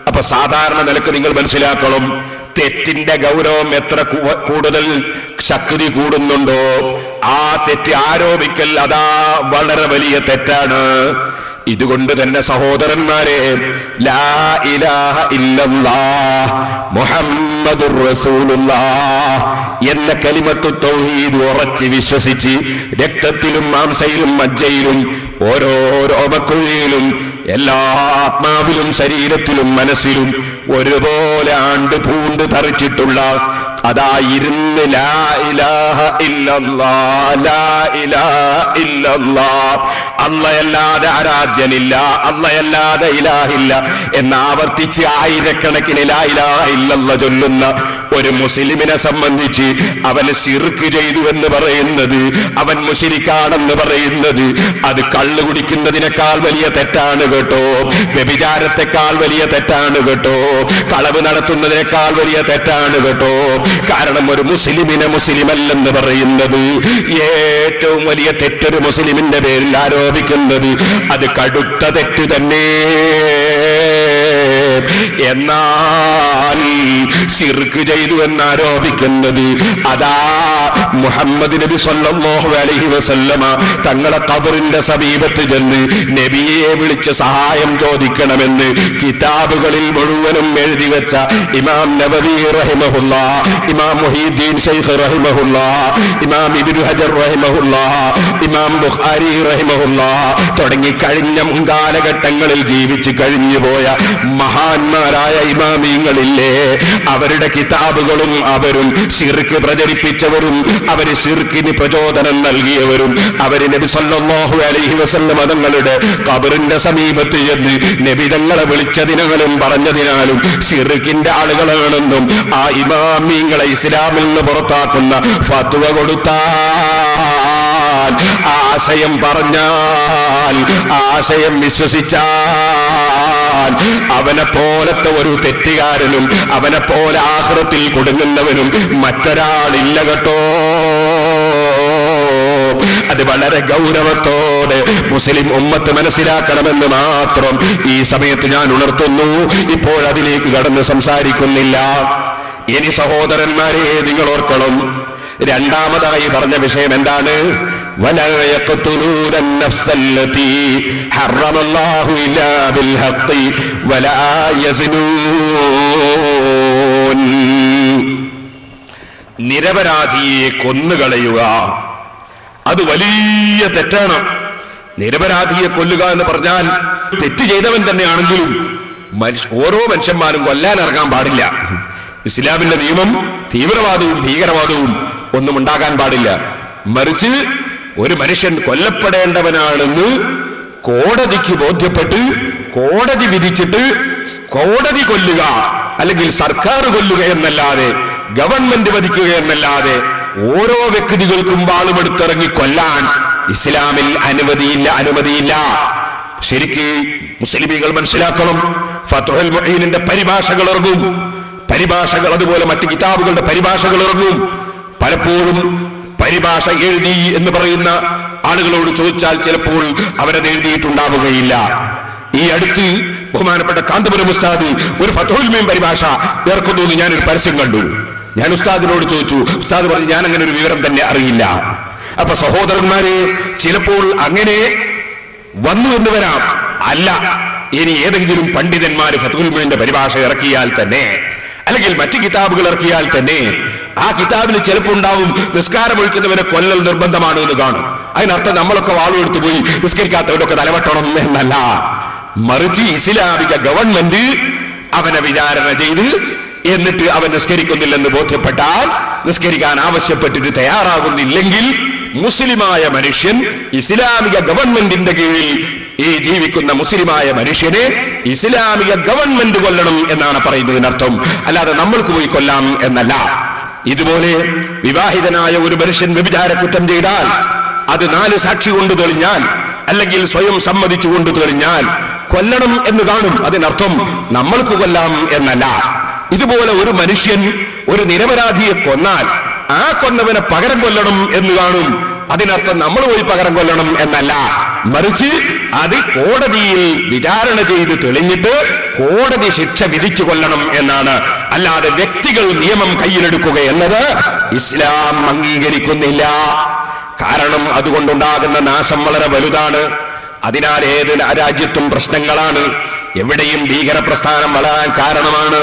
അപ്പൊ സാധാരണ നിലക്ക് നിങ്ങൾ മനസ്സിലാക്കണം, തെറ്റിന്റെ ഗൗരവം എത്ര കൂടുതൽ ശക്തി കൂടുന്നുണ്ടോ ആ തെറ്റ് ആരോപിക്കൽ അതാ വളരെ വലിയ തെറ്റാണ്. ഇതുകൊണ്ട് തന്നെ സഹോദരന്മാരെ, ലാ ഇലാഹ ഇല്ലല്ലാഹ് മുഹമ്മദുർ റസൂലുള്ളാഹ് എന്ന കലിമത്തു തൗഹീദ് ഉറച്ച് വിശ്വസിച്ച് രക്തത്തിലും മാംസയിലും മജ്ജയിലും ഓരോ രോമക്കുഴിയിലും എല്ലാ ആത്മാവിലും ശരീരത്തിലും മനസ്സിലും ഒരുപോലെ ആണ്ട് പൂണ്ട് തറിച്ചിട്ടുള്ള അതാ ഇരുന്ന് ലാ ഇലാഹ ഇല്ലല്ലാഹ്, ലാ ഇലാഹ ഇല്ലല്ലാഹ്, അല്ലാഹയല്ലാതെ ആരാധ്യനില്ല, അല്ലാഹയല്ലാതെ ഇലാഹില്ല എന്ന് ആവർത്തിച്ച് ആയിരക്കണക്കിന് ലാ ഇലാഹ ഇല്ലല്ലാഹ് ചൊല്ലുന്ന ഒരു മുസ്ലിമിനെ സംബന്ധിച്ച് അവൻ ശിർക്ക് ചെയ്തു എന്ന് പറയുന്നത്, അവൻ മുശ്രിക്കാണെന്ന് പറയുന്നത്, അത് കള്ളു കുടിക്കുന്നതിനേക്കാൾ വലിയ തെറ്റാണ് കേട്ടോ, വ്യഭിചാരത്തെക്കാൾ വലിയ തെറ്റാണ് കേട്ടോ, കളവ് നടത്തുന്നതിനേക്കാൾ വലിയ തെറ്റാണ് കേട്ടോ. കാരണം ഒരു മുസ്ലിമിനെ മുസ്ലിമല്ലെന്ന് പറയുന്നത് ഏറ്റവും വലിയ തെറ്റൊരു മുസ്ലിമിന്റെ പേരിൽ ആരോപിക്കുന്നത് അത് കടുത്ത തെറ്റ് തന്നെ. എന്നാൽ ശിർക്ക് ചെയ്തു എന്നാരോപിക്കുന്നത് അതാ മുഹമ്മദ് നബി സല്ലല്ലാഹു അലൈഹി വസല്ലമ തങ്ങളെ ഖബറിന്റെ സമീപത്ത് ചെന്ന് നബിയെ വിളിച്ച് സഹായം ചോദിക്കണമെന്ന് കിതാബുകളിൽ മുഴുവനും എഴുതി വെച്ച ഇമാം നബവി റഹിമഹുല്ലാഹ്, ഇമാം മുഹീദ്ദീൻ ശൈഖ് റഹിമഹുല്ലാഹ്, ഇമാം ഇബ്നു ഹജർ റഹിമഹുല്ലാഹ്, ഇമാം ബുഖാരി റഹിമഹുല്ലാഹ് തുടങ്ങി കഴിഞ്ഞ മുൻകാലഘട്ടങ്ങളിൽ ജീവിച്ച് കഴിഞ്ഞുപോയ മഹാന്മാരായ ഇമാമിങ്ങളില്ലേ, അവരുടെ കിതാബുകളും അവരും ശിർക്ക് പ്രചരിപ്പിച്ചവരും അവര് ശിർക്കിന് പ്രചോദനം നൽകിയവരും അവര് നബി സല്ലല്ലാഹു അലൈഹി വസല്ലം തങ്ങളുടെ ഖബറിന്റെ സമീപത്ത് ചെന്ന് നബി തങ്ങളെ വിളിച്ചതിനാലും പറഞ്ഞതിനാലും ശിർക്കിന്റെ ആളുകളാണെന്നും ആ ഇമാമിങ്ങളെ ഇസ്ലാമിൽ നിന്ന് പുറത്താക്കുന്ന ഫത്വ കൊടുത്താൽ, ആശയം പറഞ്ഞാൽ, ആശയം വിശ്വസിച്ചാൽ അവനെ പോലത്തെ ഒരു തെറ്റുകാരനും അവനെ പോലെ ആഖിറത്തിൽ കൊടുങ്ങുന്നവനും മറ്റൊരാളില്ല കേട്ടോ. അത് വളരെ ഗൗരവത്തോടെ മുസ്ലിം ഉമ്മത്ത് മനസ്സിലാക്കണമെന്ന് മാത്രം ഈ സമയത്ത് ഞാൻ ഉണർത്തുന്നു. ഇപ്പോൾ അതിലേക്ക് കടന്ന് സംസാരിക്കുന്നില്ല. ഇനി സഹോദരന്മാരെ നിങ്ങൾ ഓർക്കണം, രണ്ടാമതായി പറഞ്ഞ വിഷയം എന്താണ്? വലാ യഖ്തുലൂന അൻ-നഫ്സല്ലതി ഹറമല്ലാഹു ഇല്ലാ ബിൽ ഹഖ് വലാ യസ്നൂൻ. നിരപരാധിയെ കൊന്നുകളയുക അത് വലിയ തെറ്റാണ്. നിരപരാധിയെ കൊല്ലുക എന്ന് പറഞ്ഞാൽ തെറ്റ് ചെയ്തവൻ തന്നെയാണെങ്കിലും ഓരോ മനുഷ്യന്മാരും കൊല്ലാൻ ഇറങ്ങാൻ പാടില്ല. ഇസ്ലാമിന്റെ നിയമം തീവ്രവാദവും ഭീകരവാദവും ഒന്നും ഉണ്ടാകാൻ പാടില്ല. മറിച്ച് ഒരു മനുഷ്യൻ കൊല്ലപ്പെടേണ്ടവനാണെന്ന് കോടതിക്ക് ബോധ്യപ്പെട്ട് കോടതി വിധിച്ചിട്ട് കോടതി കൊല്ലുക അല്ലെങ്കിൽ സർക്കാർ കൊല്ലുക എന്നല്ലാതെ ഗവൺമെന്റ് വധിക്കുക എന്നല്ലാതെ ഓരോ വ്യക്തികൾക്കും വാളുമെടുത്തിറങ്ങി കൊല്ലാൻ ഇസ്ലാമിൽ അനുമതിയില്ല. ശരിക്ക് മുസ്ലിമീങ്ങൾ മനസ്സിലാക്കണം. ഫത്ഹുൽ മുഈനിന്റെ പരിഭാഷകൾ ഇറങ്ങും, പരിഭാഷകൾ അതുപോലെ മറ്റു കിതാബുകളുടെ പരിഭാഷകൾ ഇറങ്ങും. പലപ്പോഴും പരിഭാഷ എഴുതി എന്ന് പറയുന്ന ആളുകളോട് ചോദിച്ചാൽ ചിലപ്പോൾ അവരത് എഴുതിയിട്ടുണ്ടാവുകയില്ല. ഈ അടുത്ത് ബഹുമാനപ്പെട്ട കാന്തപുരം ഉസ്താദ് ഒരു ഫത്ഹുൽ മുഈൻ പരിഭാഷ ഇറക്കുന്നു എന്ന് ഞാനൊരു പരസ്യം കണ്ടു. ഞാൻ ഉസ്താദിനോട് ചോദിച്ചു. ഉസ്താദ് പറഞ്ഞു ഞാൻ അങ്ങനെ ഒരു വിവരം തന്നെ അറിയില്ല. അപ്പൊ സഹോദരന്മാരെ, ചിലപ്പോൾ അങ്ങനെ വന്നു എന്ന് വരാം. അല്ല, ഇനി ഏതെങ്കിലും പണ്ഡിതന്മാര് ഫത്ഹുൽ മുഈനിന്റെ പരിഭാഷ ഇറക്കിയാൽ തന്നെ അല്ലെങ്കിൽ മറ്റു കിതാബുകൾ ഇറക്കിയാൽ തന്നെ ആ കിതാബിൽ ചിലപ്പോൾ ഉണ്ടാവും നിസ്കാരം ഒഴിക്കുന്നവരെ കൊല്ലൽ നിർബന്ധമാണ് എന്ന് കാണും. അതിനർത്ഥം നമ്മളൊക്കെ വാളുമെടുത്തു പോയി നിസ്കരിക്കാത്തവരൊക്കെ തലവെട്ടണം എന്നല്ല. മറിച്ച് ഇസ്ലാമിക ഗവൺമെന്റ് അവനെ വിചാരണ ചെയ്ത് എന്നിട്ട് അവൻ നിസ്കരിക്കുന്നില്ലെന്ന് ബോധ്യപ്പെട്ടാൽ, നിസ്കരിക്കാൻ ആവശ്യപ്പെട്ടിട്ട് തയ്യാറാകുന്നില്ലെങ്കിൽ മുസ്ലിമായ മനുഷ്യൻ ഇസ്ലാമിക ഗവൺമെന്റിന്റെ കീഴിൽ ഈ ജീവിക്കുന്ന മുസ്ലിമായ മനുഷ്യനെ ഇസ്ലാമിക ഗവൺമെന്റ് കൊല്ലണം എന്നാണ് പറയുന്നതിനർത്ഥം, അല്ലാതെ നമ്മൾക്ക് പോയി കൊല്ലാം എന്നല്ല. ഇതുപോലെ വിവാഹിതനായ ഒരു മനുഷ്യൻ വ്യഭിചാര കുറ്റം ചെയ്താൽ അത് 4 സാക്ഷി കൊണ്ട് തെളിഞ്ഞാൽ, അല്ലെങ്കിൽ സ്വയം സമ്മതിച്ചുകൊണ്ട് തെളിഞ്ഞാൽ കൊല്ലണം എന്ന് കാണും. അതിനർത്ഥം നമ്മൾക്ക് കൊല്ലാം എന്നല്ല. ഇതുപോലെ ഒരു മനുഷ്യൻ ഒരു നിരപരാധിയെ കൊന്നാൽ ആ കൊന്നവനെ പകരം കൊല്ലണം എന്ന് കാണും. അതിനർത്ഥം നമ്മൾ പോയി പകരം കൊല്ലണം എന്നല്ല, മറിച്ച് അത് കോടതിയിൽ വിചാരണ ചെയ്ത് തെളിഞ്ഞിട്ട് കോടതി ശിക്ഷ വിധിച്ചു കൊല്ലണം എന്നാണ്. അല്ലാതെ വ്യക്തികൾ നിയമം കയ്യിലെടുക്കുക എന്നത് ഇസ്ലാം അംഗീകരിക്കുന്നില്ല. കാരണം അതുകൊണ്ടുണ്ടാകുന്ന നാശം വളരെ വലുതാണ്. അതിനാൽ ഏത് രാജ്യത്തും പ്രശ്നങ്ങളാണ്. എവിടെയും ഭീകര പ്രസ്ഥാനം വളരാൻ കാരണമാണ്,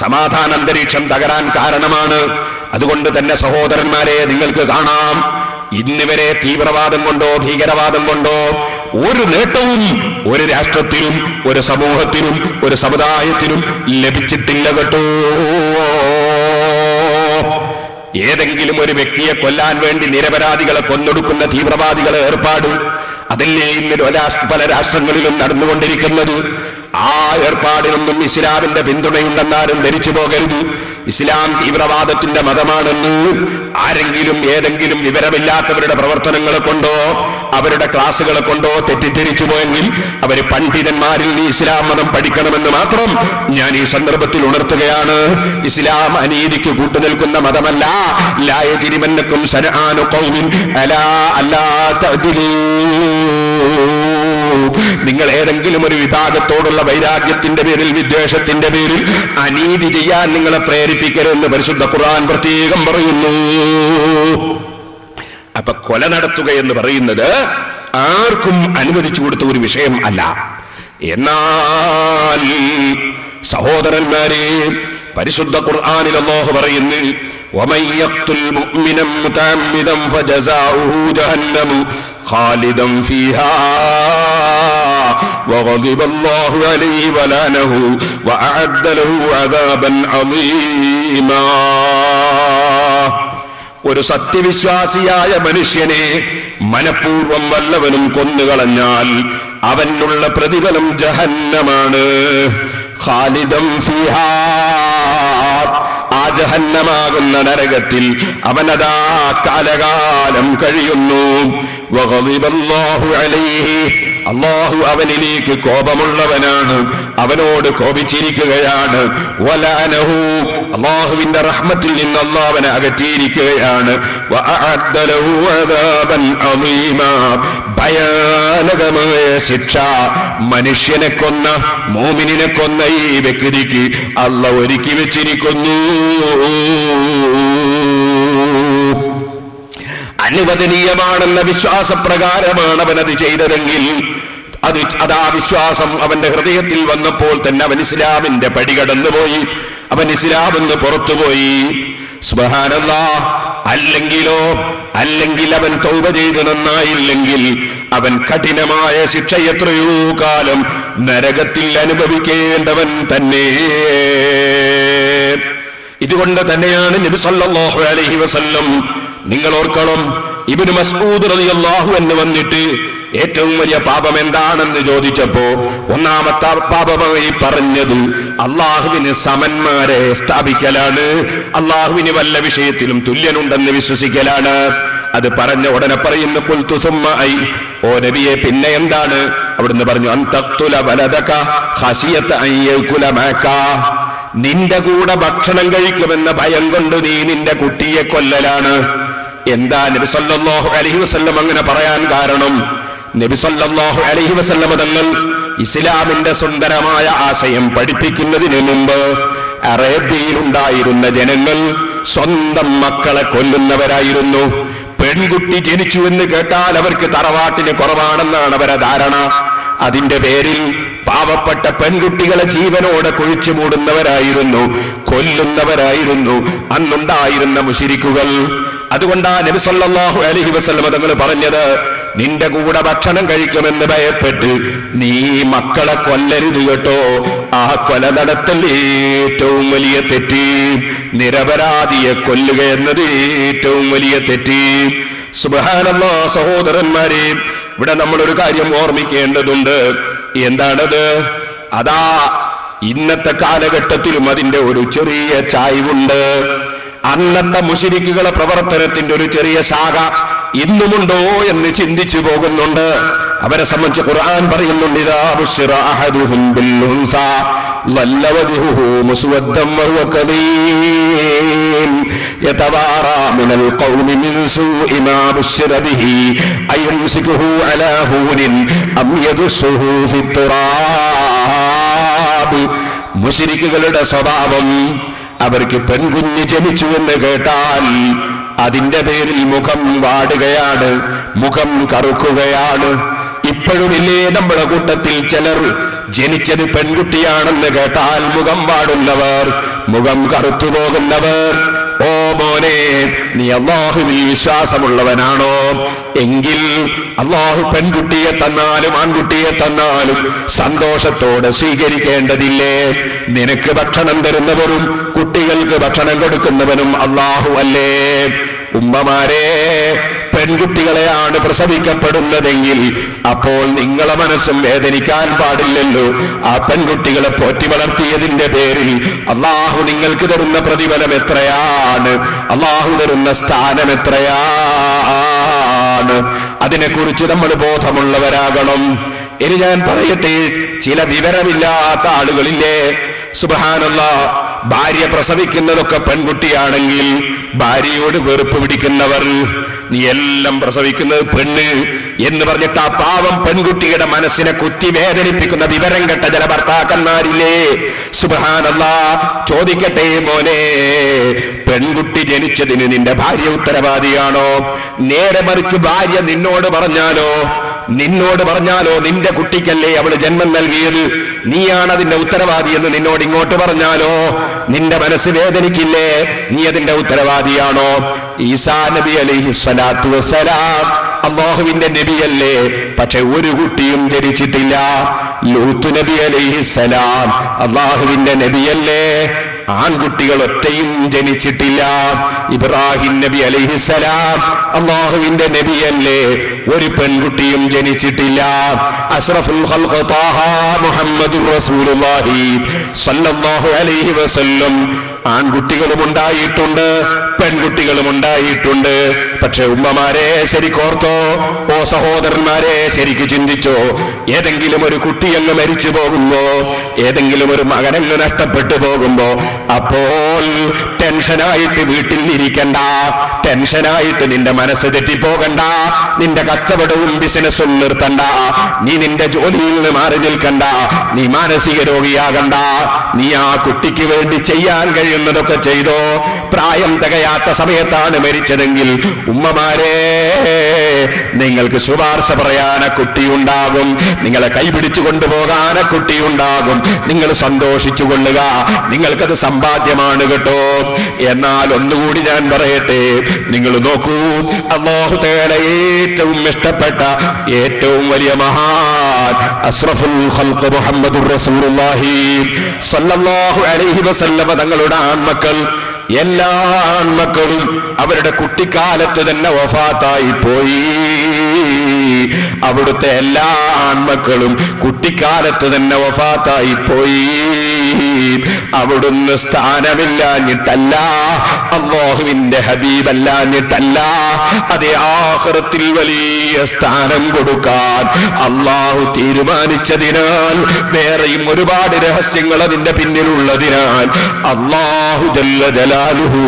സമാധാന അന്തരീക്ഷം തകരാൻ കാരണമാണ്. അതുകൊണ്ട് തന്നെ സഹോദരന്മാരെ, നിങ്ങൾക്ക് കാണാം, ഇന്ന് വരെ തീവ്രവാദം കൊണ്ടോ ഭീകരവാദം കൊണ്ടോ ഒരു നേട്ടവും ഒരു രാഷ്ട്രത്തിനും ഒരു സമൂഹത്തിനും ഒരു സമുദായത്തിനും ലഭിച്ചിട്ടില്ല കേട്ടോ. ഏതെങ്കിലും ഒരു വ്യക്തിയെ കൊല്ലാൻ വേണ്ടി നിരപരാധികളെ കൊന്നൊടുക്കുന്ന തീവ്രവാദികളെ ഏർപ്പാട് അതല്ലേ ഇന്ന് പല രാഷ്ട്രങ്ങളിലും നടന്നുകൊണ്ടിരിക്കുന്നത്. ആ ഏർപ്പാടിനൊന്നും ഇസ്ലാമിന്റെ പിന്തുണയുണ്ടെന്നാരും ധരിച്ചു പോകരുത്. ഇസ്ലാം തീവ്രവാദത്തിന്റെ മതമാണെന്ന് ആരെങ്കിലും ഏതെങ്കിലും വിവരമില്ലാത്തവരുടെ പ്രവർത്തനങ്ങളെ കൊണ്ടോ അവരുടെ ക്ലാസുകളെ കൊണ്ടോ തെറ്റിദ്ധരിച്ചു പോയെങ്കിൽ അവർ പണ്ഡിതന്മാരിൽ നീ ഇസ്ലാം മതം പഠിക്കണമെന്ന് മാത്രം ഞാൻ ഈ സന്ദർഭത്തിൽ ഉണർത്തുകയാണ്. ഇസ്ലാം അനീതിക്ക് കൂട്ടുനിൽക്കുന്ന മതമല്ല. ലാ യജ്രിമന്നകും ശനആനു ഖൗമിൻ അലാ അല്ലാ തഅദിലൂ. നിങ്ങൾ ഏതെങ്കിലും ഒരു വിഭാഗത്തോടുള്ള വൈരാഗ്യത്തിന്റെ പേരിൽ, വിദ്വേഷത്തിന്റെ പേരിൽ അനീതി ചെയ്യാൻ നിങ്ങളെ പ്രേരിപ്പിക്കരുതെന്ന് പരിശുദ്ധ ഖുർആൻ പ്രത്യേകം പറയുന്നു. അപ്പൊ കൊല നടത്തുക എന്ന് പറയുന്നത് ആർക്കും അനുവദിച്ചു കൊടുത്ത ഒരു വിഷയം അല്ല. എന്നാൽ സഹോദരന്മാരെ, പരിശുദ്ധ ഖുർആനിൽ അല്ലാഹു പറയുന്നു, ومن يقتل مؤمنا متعمدا فجزاؤه جهنم خالدا فيها وغضب الله عليه ولعنه وأعد له عذابا عظيما. ഒരു സത്യവിശ്വാസിയായ മനുഷ്യനെ മനഃപൂർവ്വം വല്ലവനും കൊന്നുകളഞ്ഞാൽ അവനുള്ള പ്രതിഫലം ജഹന്നമാണ്. ഖാലിദൻ ഫീഹാ, ആ ജഹന്നമാകുന്ന നരകത്തിൽ അവനതാ കാലകാലം കഴിയുന്നു. വഗളിബല്ലാഹു അലൈഹി, അല്ലാഹു അവനിലേക്ക് കോപമുള്ളവനാണ്, അവനോട് കോപിച്ചിരിക്കുകയാണ്. വലഅനഹു, അല്ലാഹുവിന്റെ റഹ്മത്തിൽ നിന്ന് അല്ലാഹു അവനെ അകറ്റിയിരിക്കുകയാണ്. വഅഅദ്ദ ലഹു അദാബൻ അളീമാ, ഭയാനകമായ ശിക്ഷ മനുഷ്യനെ കൊന്ന, മോമിനിനെ കൊന്ന ഈ വ്യക്തിക്ക് അല്ലാഹു ഒരുക്കി വെച്ചിരിക്കുന്നു. അനുവദനീയമാണെന്ന വിശ്വാസപ്രകാരമാണ് അവനത് ചെയ്തതെങ്കിൽ അതാ വിശ്വാസം അവന്റെ ഹൃദയത്തിൽ വന്നപ്പോൾ തന്നെ അവൻ ഇസ്ലാമിന്റെ പടി കടന്നുപോയി, അവൻ ഇസ്ലാമെന്ന് പുറത്തുപോയി. സുബ്ഹാനല്ലാഹ്. അല്ലെങ്കിൽ അവൻ തൗബ ചെയ്ത് നന്നായില്ലെങ്കിൽ അവൻ കഠിനമായ ശിക്ഷ എത്രയോ കാലം നരകത്തിൽ അനുഭവിക്കേണ്ടവൻ തന്നെ. ഇതുകൊണ്ട് തന്നെയാണ് നബി സല്ലല്ലാഹു അലൈഹി വസല്ലം, നിങ്ങൾ ഓർക്കണം, ഇബ്നു മസ്ഊദ് റളിയല്ലാഹു അൻഹു വന്നിട്ട് ഏറ്റവും വലിയ പാപം എന്താണെന്ന് ചോദിച്ചപ്പോ ഒന്നാമത്തെ പാപമായി പറഞ്ഞത് അള്ളാഹുവിന് സമന്മാരെ സ്ഥാപിക്കലാണ്, അള്ളാഹുവിന് വല്ല വിഷയത്തിലും തുല്യനുണ്ടെന്ന് വിശ്വസിക്കലാണ്. അത് പറഞ്ഞ ഉടനെ പറയുന്നു, ഖുൽതു സുമ്മ ഐ, ഓ നബിയെ പിന്നെ എന്താണ്? അവിടുന്ന് പറഞ്ഞു, അൻ തഖ്തുല വലദക ഖശിയത അൻ യകുല മഅക, നിന്റെ കൂടെ ഭക്ഷണം കഴിക്കുമെന്ന ഭയം കൊണ്ട് നീ നിന്റെ കുട്ടിയെ കൊല്ലലാണ്. എന്താ നബി സല്ലല്ലാഹു അലൈഹി വസല്ലം അങ്ങനെ പറയാൻ കാരണം? നബി സല്ലല്ലാഹു അലൈഹി വസല്ലം തങ്ങൾ ഇസ്ലാമിന്റെ സുന്ദരമായ ആശയം പഠിപ്പിക്കുന്നതിന് മുമ്പ് അറേബ്യയിൽ ഉണ്ടായിരുന്ന ജനങ്ങൾ സ്വന്തം മക്കളെ കൊല്ലുന്നവരായിരുന്നു. പെൺകുട്ടി ജനിച്ചു എന്ന് കേട്ടാൽ അവർക്ക് തറവാട്ടിന് കുറവാണെന്നാണ് അവരുടെ ധാരണ. അതിന്റെ പേരിൽ പാവപ്പെട്ട പെൺകുട്ടികളെ ജീവനോടെ കുഴിച്ചു മൂടുന്നവരായിരുന്നു, കൊല്ലുന്നവരായിരുന്നു അന്നുണ്ടായിരുന്ന മുശ്രിക്കുകൾ. അതുകൊണ്ടാണ് നബി സല്ലല്ലാഹു അലൈഹി വസല്ലം തങ്ങൾ പറഞ്ഞത്, നിന്റെ കൂടെ ഭക്ഷണം കഴിക്കുമെന്ന് ഭയപ്പെട്ട് നീ മക്കളെ കൊല്ലരുത് കേട്ടോ. ആ കൊല നടത്തൽ ഏറ്റവും വലിയ തെറ്റ്. നിരപരാധിയെ കൊല്ലുക എന്നത് ഏറ്റവും വലിയ തെറ്റ്. സുബ്ഹാനല്ലാഹ്. സഹോദരന്മാരെ, ഇവിടെ നമ്മളൊരു കാര്യം ഓർമ്മിക്കേണ്ടതുണ്ട്. എന്താണത്? അതാ ഇന്നത്തെ കാലഘട്ടത്തിലും അതിന്റെ ഒരു ചെറിയ ചായ്വുണ്ട്. അന്നത്തെ മുശ്രിക്കുകളെ പ്രവർത്തനത്തിന്റെ ഒരു ചെറിയ ശാഖ ഇന്നുമുണ്ടോ എന്ന് ചിന്തിച്ചു പോകുന്നുണ്ട്. അവരെ സംബന്ധിച്ച് ഖുർആൻ പറയുന്നുണ്ട്, ഇദാ ബുശ്ശിറ അഹദുഹും ബിൽ ഉൻസാ ളല്ല വജ്ഹുഹു മുസ്വദ്ദൻ വഹുവ കദീം യതവാറാ മിനൽ ഖൗമി മിൻ സൂഇ മാ ബുശ്ശിറ ബിഹി അയംസികുഹു അലാ ഹൂനിൻ അം യദുസ്സുഹു ഫിത്തുറാബ്. മുശ്രിക്കുകളുടെ സ്വഭാവം, അവർക്ക് പെൺകുഞ്ഞ് ജനിച്ചു എന്ന് കേട്ടാൽ അതിന്റെ പേരിൽ മുഖം വാടുകയാണ്, മുഖം കറുക്കുകയാണ്. ഇപ്പോഴുമില്ലേ നമ്മുടെ കൂട്ടത്തിൽ ചിലർ ജനിച്ചത് പെൺകുട്ടിയാണെന്ന് കേട്ടാൽ മുഖം വാടുന്നവർ, മുഖം കറുത്തു പോകുന്നവർ. ഓ മോനെ, നീ അല്ലാഹുവിൽ വിശ്വാസമുള്ളവനാണോ? എങ്കിൽ അല്ലാഹു പെൺകുട്ടിയെ തന്നാലും ആൺകുട്ടിയെ തന്നാലും സന്തോഷത്തോടെ സ്വീകരിക്കേണ്ടതില്ലേ? നിനക്ക് ഭക്ഷണം തരുന്നവരും കുട്ടികൾക്ക് ഭക്ഷണം കൊടുക്കുന്നവനും അല്ലാഹു അല്ലേ? ഉമ്മമാരെ, പെൺകുട്ടികളെയാണ് പ്രസവിക്കപ്പെടുന്നതെങ്കിൽ അപ്പോൾ നിങ്ങളെ മനസ്സും വേദനിക്കാൻ പാടില്ലല്ലോ. ആ പെൺകുട്ടികളെ പോറ്റി വളർത്തിയതിന്റെ പേരിൽ അല്ലാഹു നിങ്ങൾക്ക് തരുന്ന പ്രതിഫലം എത്രയാണ്, അല്ലാഹു തരുന്ന സ്ഥാനം എത്രയാണ്. അതിനെക്കുറിച്ച് നമ്മൾ ബോധമുള്ളവരാകണം. ഇനി ഞാൻ പറയട്ടെ, ചില വിവരമില്ലാത്ത ആളുകളില്ലേ, സുബ്ഹാനല്ലാഹ്, ഭാര്യ പ്രസവിക്കുന്നതൊക്കെ പെൺകുട്ടിയാണെങ്കിൽ ഭാര്യയോട് വെറുപ്പ് പിടിക്കുന്നവർ. നീ എല്ലാം പ്രസവിക്കുന്നത് പെണ്ണ് എന്ന് പറഞ്ഞിട്ട് ആ പാവം പെൺകുട്ടിയുടെ മനസ്സിനെ കുത്തി വേദനിപ്പിക്കുന്ന വിവരം കെട്ട ചില ഭർത്താക്കന്മാരില്ലേ? സുബ്ഹാനല്ലാഹ്, ചോദിക്കട്ടെ മോനെ, പെൺകുട്ടി ജനിച്ചതിന് നിന്റെ ഭാര്യ ഉത്തരവാദിയാണോ? നേരെ മറിച്ച് ഭാര്യ നിന്നോട് പറഞ്ഞാലോ നിന്റെ കുട്ടിക്കല്ലേ അവള് ജന്മം നൽകിയത്, നീയാണ് അതിന്റെ ഉത്തരവാദി എന്ന് നിന്നോട് ഇങ്ങോട്ട് പറഞ്ഞാലോ നിന്റെ മനസ്സ് വേദനിക്കില്ലേ? നീ അതിന്റെ ഉത്തരവാദിയാണോ? ഈസാ നബി അലൈഹിസ്സലാത്തു വസ്സലാം അല്ലാഹുവിന്റെ നബിയല്ലേ, പക്ഷെ ഒരു കുട്ടിയും ജനിച്ചിട്ടില്ല. ലൂത്ത് നബി അലൈഹിസ്സലാം അല്ലാഹുവിന്റെ നബിയല്ലേ, ആൺകുട്ടികൾ ഒറ്റയും ജനിച്ചിട്ടില്ല. ഇബ്രാഹിം നബി അലൈഹിസ്സലാം അല്ലാഹുവിന്റെ നബിയല്ലേ, ഒരു പെൺകുട്ടിയും ജനിച്ചിട്ടില്ല. അഷ്റഫുൽ ഖൽഖ് ത്വാഹ മുഹമ്മദുർ റസൂലുള്ളാഹി സ്വല്ലല്ലാഹു അലൈഹി വസല്ലം ആൺകുട്ടികളും ഉണ്ടായിട്ടുണ്ട്, പെൺകുട്ടികളും ഉണ്ടായിട്ടുണ്ട്. പക്ഷെ ഉമ്മമാരെ ശരിക്കോർത്തോ, ഓ സഹോദരന്മാരെ ശരിക്ക് ചിന്തിച്ചോ, ഏതെങ്കിലും ഒരു കുട്ടി അങ്ങ് മരിച്ചു പോകുമ്പോ, ഏതെങ്കിലും ഒരു മകനങ്ങ് നഷ്ടപ്പെട്ടു പോകുമ്പോ, അപ്പോൾ ടെൻഷനായിട്ട് വീട്ടിൽ ഇരിക്കണ്ട, ടെൻഷനായിട്ട് നിന്റെ മനസ്സ് തെറ്റിപ്പോകണ്ട, നിന്റെ കച്ചവടവും ബിസിനസ്സും നിർത്തണ്ട, നീ നിന്റെ ജോലിയിൽ നിന്ന് മാറി നിൽക്കണ്ട, നീ മാനസിക രോഗിയാകണ്ട. നീ ആ കുട്ടിക്ക് വേണ്ടി ചെയ്യാൻ കഴിയുന്നതൊക്കെ ചെയ്തോ. പ്രായം തികയാത്ത സമയത്താണ് മരിച്ചതെങ്കിൽ ഉമ്മമാരെ, നിങ്ങൾക്ക് ശുപാർശ പറയാൻ കുട്ടിയുണ്ടാകും, നിങ്ങളെ കൈപിടിച്ചു കൊണ്ടുപോകാൻ കുട്ടിയുണ്ടാകും. നിങ്ങൾ സന്തോഷിച്ചു കൊള്ളുക, നിങ്ങൾക്കത് സമ്പാദ്യമാണ് കേട്ടോ. എന്നാൽ ഒന്നുകൂടി ഞാൻ പറയട്ടെ, നിങ്ങൾ നോക്കൂ, അല്ലാഹു തആല ഏറ്റവും ഇഷ്ടപ്പെട്ട ഏറ്റവും വലിയ മഹാൻ അഷ്റഫുൽ ഖൽഖ് മുഹമ്മദുർ റസൂലുള്ളാഹി സ്വല്ലല്ലാഹു അലൈഹി വസല്ലം തങ്ങളുടെ ആൺമക്കൾ, എല്ലാ ആൺമക്കളും അവരുടെ കുട്ടിക്കാലത്ത് തന്നെ വഫാത്തായി പോയി. അവിടുത്തെ എല്ലാ ആൺമക്കളും കുട്ടിക്കാലത്ത് തന്നെ വഫാത്തായി പോയി. അവിടുന്ന് സ്ഥാനമില്ലാഞ്ഞിട്ടല്ല, അല്ലാഹുവിന്റെ ഹബീബല്ലാഞ്ഞിട്ടല്ല, അതേ ആഖിറത്തിൽ വലിയ സ്ഥാനം കൊടുക്കാൻ അല്ലാഹു തീരുമാനിച്ചതിനാൽ, വേറെയും ഒരുപാട് രഹസ്യങ്ങൾ അതിന്റെ പിന്നിലുള്ളതിനാൽ അല്ലാഹു ജല്ല ജലാലുഹു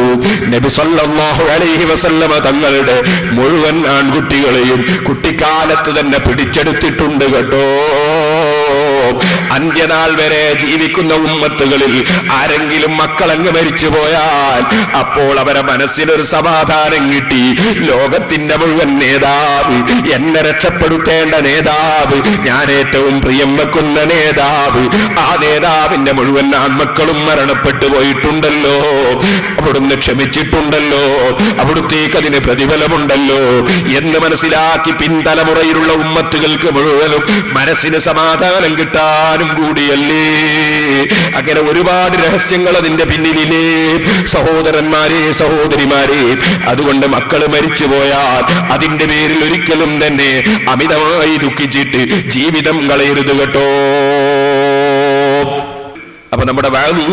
നബി സല്ലല്ലാഹു അലൈഹി വസല്ലമ തങ്ങളുടെ മുഴുവൻ ആൺകുട്ടികളെയും കുട്ടിക്കാലത്ത് തന്നെ പിടിച്ചെടുത്തിട്ടുണ്ട് കേട്ടോ. അന്ത്യനാൾ വരെ ജീവിക്കുന്ന ഉമ്മത്തുകളിൽ ആരെങ്കിലും മക്കളങ്ങ് മരിച്ചു പോയാൽ അപ്പോൾ അവരെ മനസ്സിലൊരു സമാധാനം കിട്ടി. ലോകത്തിന്റെ മുഴുവൻ നേതാവ്, എന്നെ രക്ഷപ്പെടുത്തേണ്ട നേതാവ്, ഞാൻ ഏറ്റവും പ്രിയം വെക്കുന്ന നേതാവ്, ആ നേതാവിന്റെ മുഴുവൻ ആൺമക്കളും മരണപ്പെട്ടു പോയിട്ടുണ്ടല്ലോ, അവിടുന്ന് ക്ഷമിച്ചിട്ടുണ്ടല്ലോ, അവിടുത്തേക്ക് അതിന് പ്രതിഫലമുണ്ടല്ലോ എന്ന് മനസ്സിലാക്കി പിൻതലമുറയിലുള്ള ഉമ്മത്തുകൾക്ക് മുഴുവനും മനസ്സിന് സമാധാനം കിട്ടാൻ മരിക്കാനും കൂടിയല്ലേ. അങ്ങനെ ഒരുപാട് രഹസ്യങ്ങൾ അതിന്റെ പിന്നിലില്ലേ സഹോദരന്മാരെ, സഹോദരിമാരെ. അതുകൊണ്ട് മക്കള് മരിച്ചുപോയാൽ അതിന്റെ പേരിൽ ഒരിക്കലും തന്നെ അമിതമായി ദുഃഖിച്ചിട്ട് ജീവിതം കളയരുത് കേട്ടോ. അപ്പൊ നമ്മുടെ വാഴ്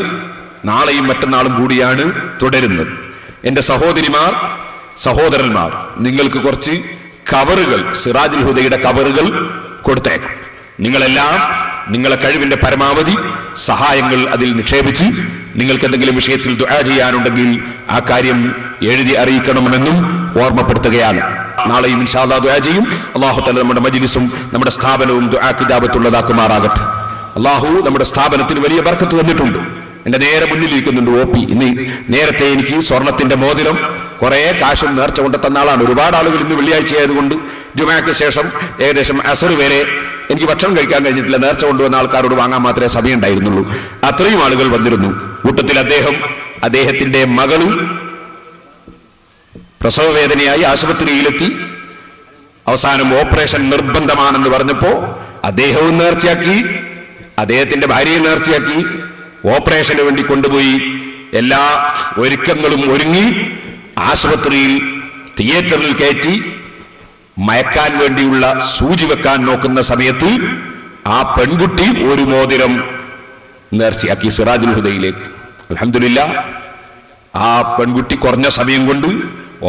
നാളെയും മറ്റന്നാളും കൂടിയാണ് തുടരുന്നത്. എന്റെ സഹോദരിമാർ, സഹോദരന്മാർ, നിങ്ങൾക്ക് കുറച്ച് കവറുകൾ, സിറാജുൽ ഹുദയുടെ കവറുകൾ കൊടുത്തേക്കും. നിങ്ങളെല്ലാം നിങ്ങളെ കഴിവിന്റെ പരമാവധി സഹായങ്ങൾ അതിൽ നിക്ഷേപിച്ച് നിങ്ങൾക്ക് എന്തെങ്കിലും വിഷയത്തിൽ ദുആ ചെയ്യാനുണ്ടെങ്കിൽ ആ കാര്യം എഴുതി അറിയിക്കണമെന്നും ഓർമ്മപ്പെടുത്തുകയാണ്. നാളെയും ഇൻഷാ അല്ലാഹ് ദുആ ചെയ്യും. അല്ലാഹു തആല നമ്മുടെ മജ്ലിസും നമ്മുടെ സ്ഥാപനവും ദുആ കിതാബത്തുള്ളതാക്കുമാറാകട്ടെ. അല്ലാഹു നമ്മുടെ സ്ഥാപനത്തിന് വലിയ ബർക്കത്ത് തന്നിട്ടുണ്ട്. എന്റെ നേരെ മുന്നിലിരിക്കുന്നുണ്ട് OP. ഇന്ന് നേരത്തെ എനിക്ക് സ്വർണത്തിന്റെ മോതിരം കുറെ കാശും നേർച്ച കൊണ്ട് തന്ന ആളാണ്. ഒരുപാട് ആളുകൾ ഇന്ന് വെള്ളിയാഴ്ച ആയതുകൊണ്ട് ജുമഅക്ക് ശേഷം ഏകദേശം അസർ വരെ എനിക്ക് ഭക്ഷണം കഴിക്കാൻ കഴിഞ്ഞിട്ടില്ല. നേർച്ച കൊണ്ടുവന്ന ആൾക്കാരോട് വാങ്ങാൻ മാത്രമേ സമയം ഉണ്ടായിരുന്നുള്ളൂ. അത്രയും ആളുകൾ വന്നിരുന്നു. കൂട്ടത്തിൽ അദ്ദേഹത്തിന്റെ മകളും പ്രസവവേദനയായി ആശുപത്രിയിലെത്തി. അവസാനം ഓപ്പറേഷൻ നിർബന്ധമാണെന്ന് പറഞ്ഞപ്പോ അദ്ദേഹവും നേർച്ചയാക്കി, അദ്ദേഹത്തിന്റെ ഭാര്യയും നേർച്ചയാക്കി. ഓപ്പറേഷന് വേണ്ടി കൊണ്ടുപോയി എല്ലാ ഒരുക്കങ്ങളും ഒരുങ്ങി ആശുപത്രിയിൽ തിയേറ്ററിൽ കയറ്റി മയക്കാൻ വേണ്ടിയുള്ള സൂചി വെക്കാൻ നോക്കുന്ന സമയത്ത് ആ പെൺകുട്ടി ഒരു മോതിരം നേർച്ചയാക്കി സിറാജുൽ ഹുദയിലേക്ക്. അൽഹംദുലില്ലാഹ്, ആ പെൺകുട്ടി കുറഞ്ഞ സമയം കൊണ്ട്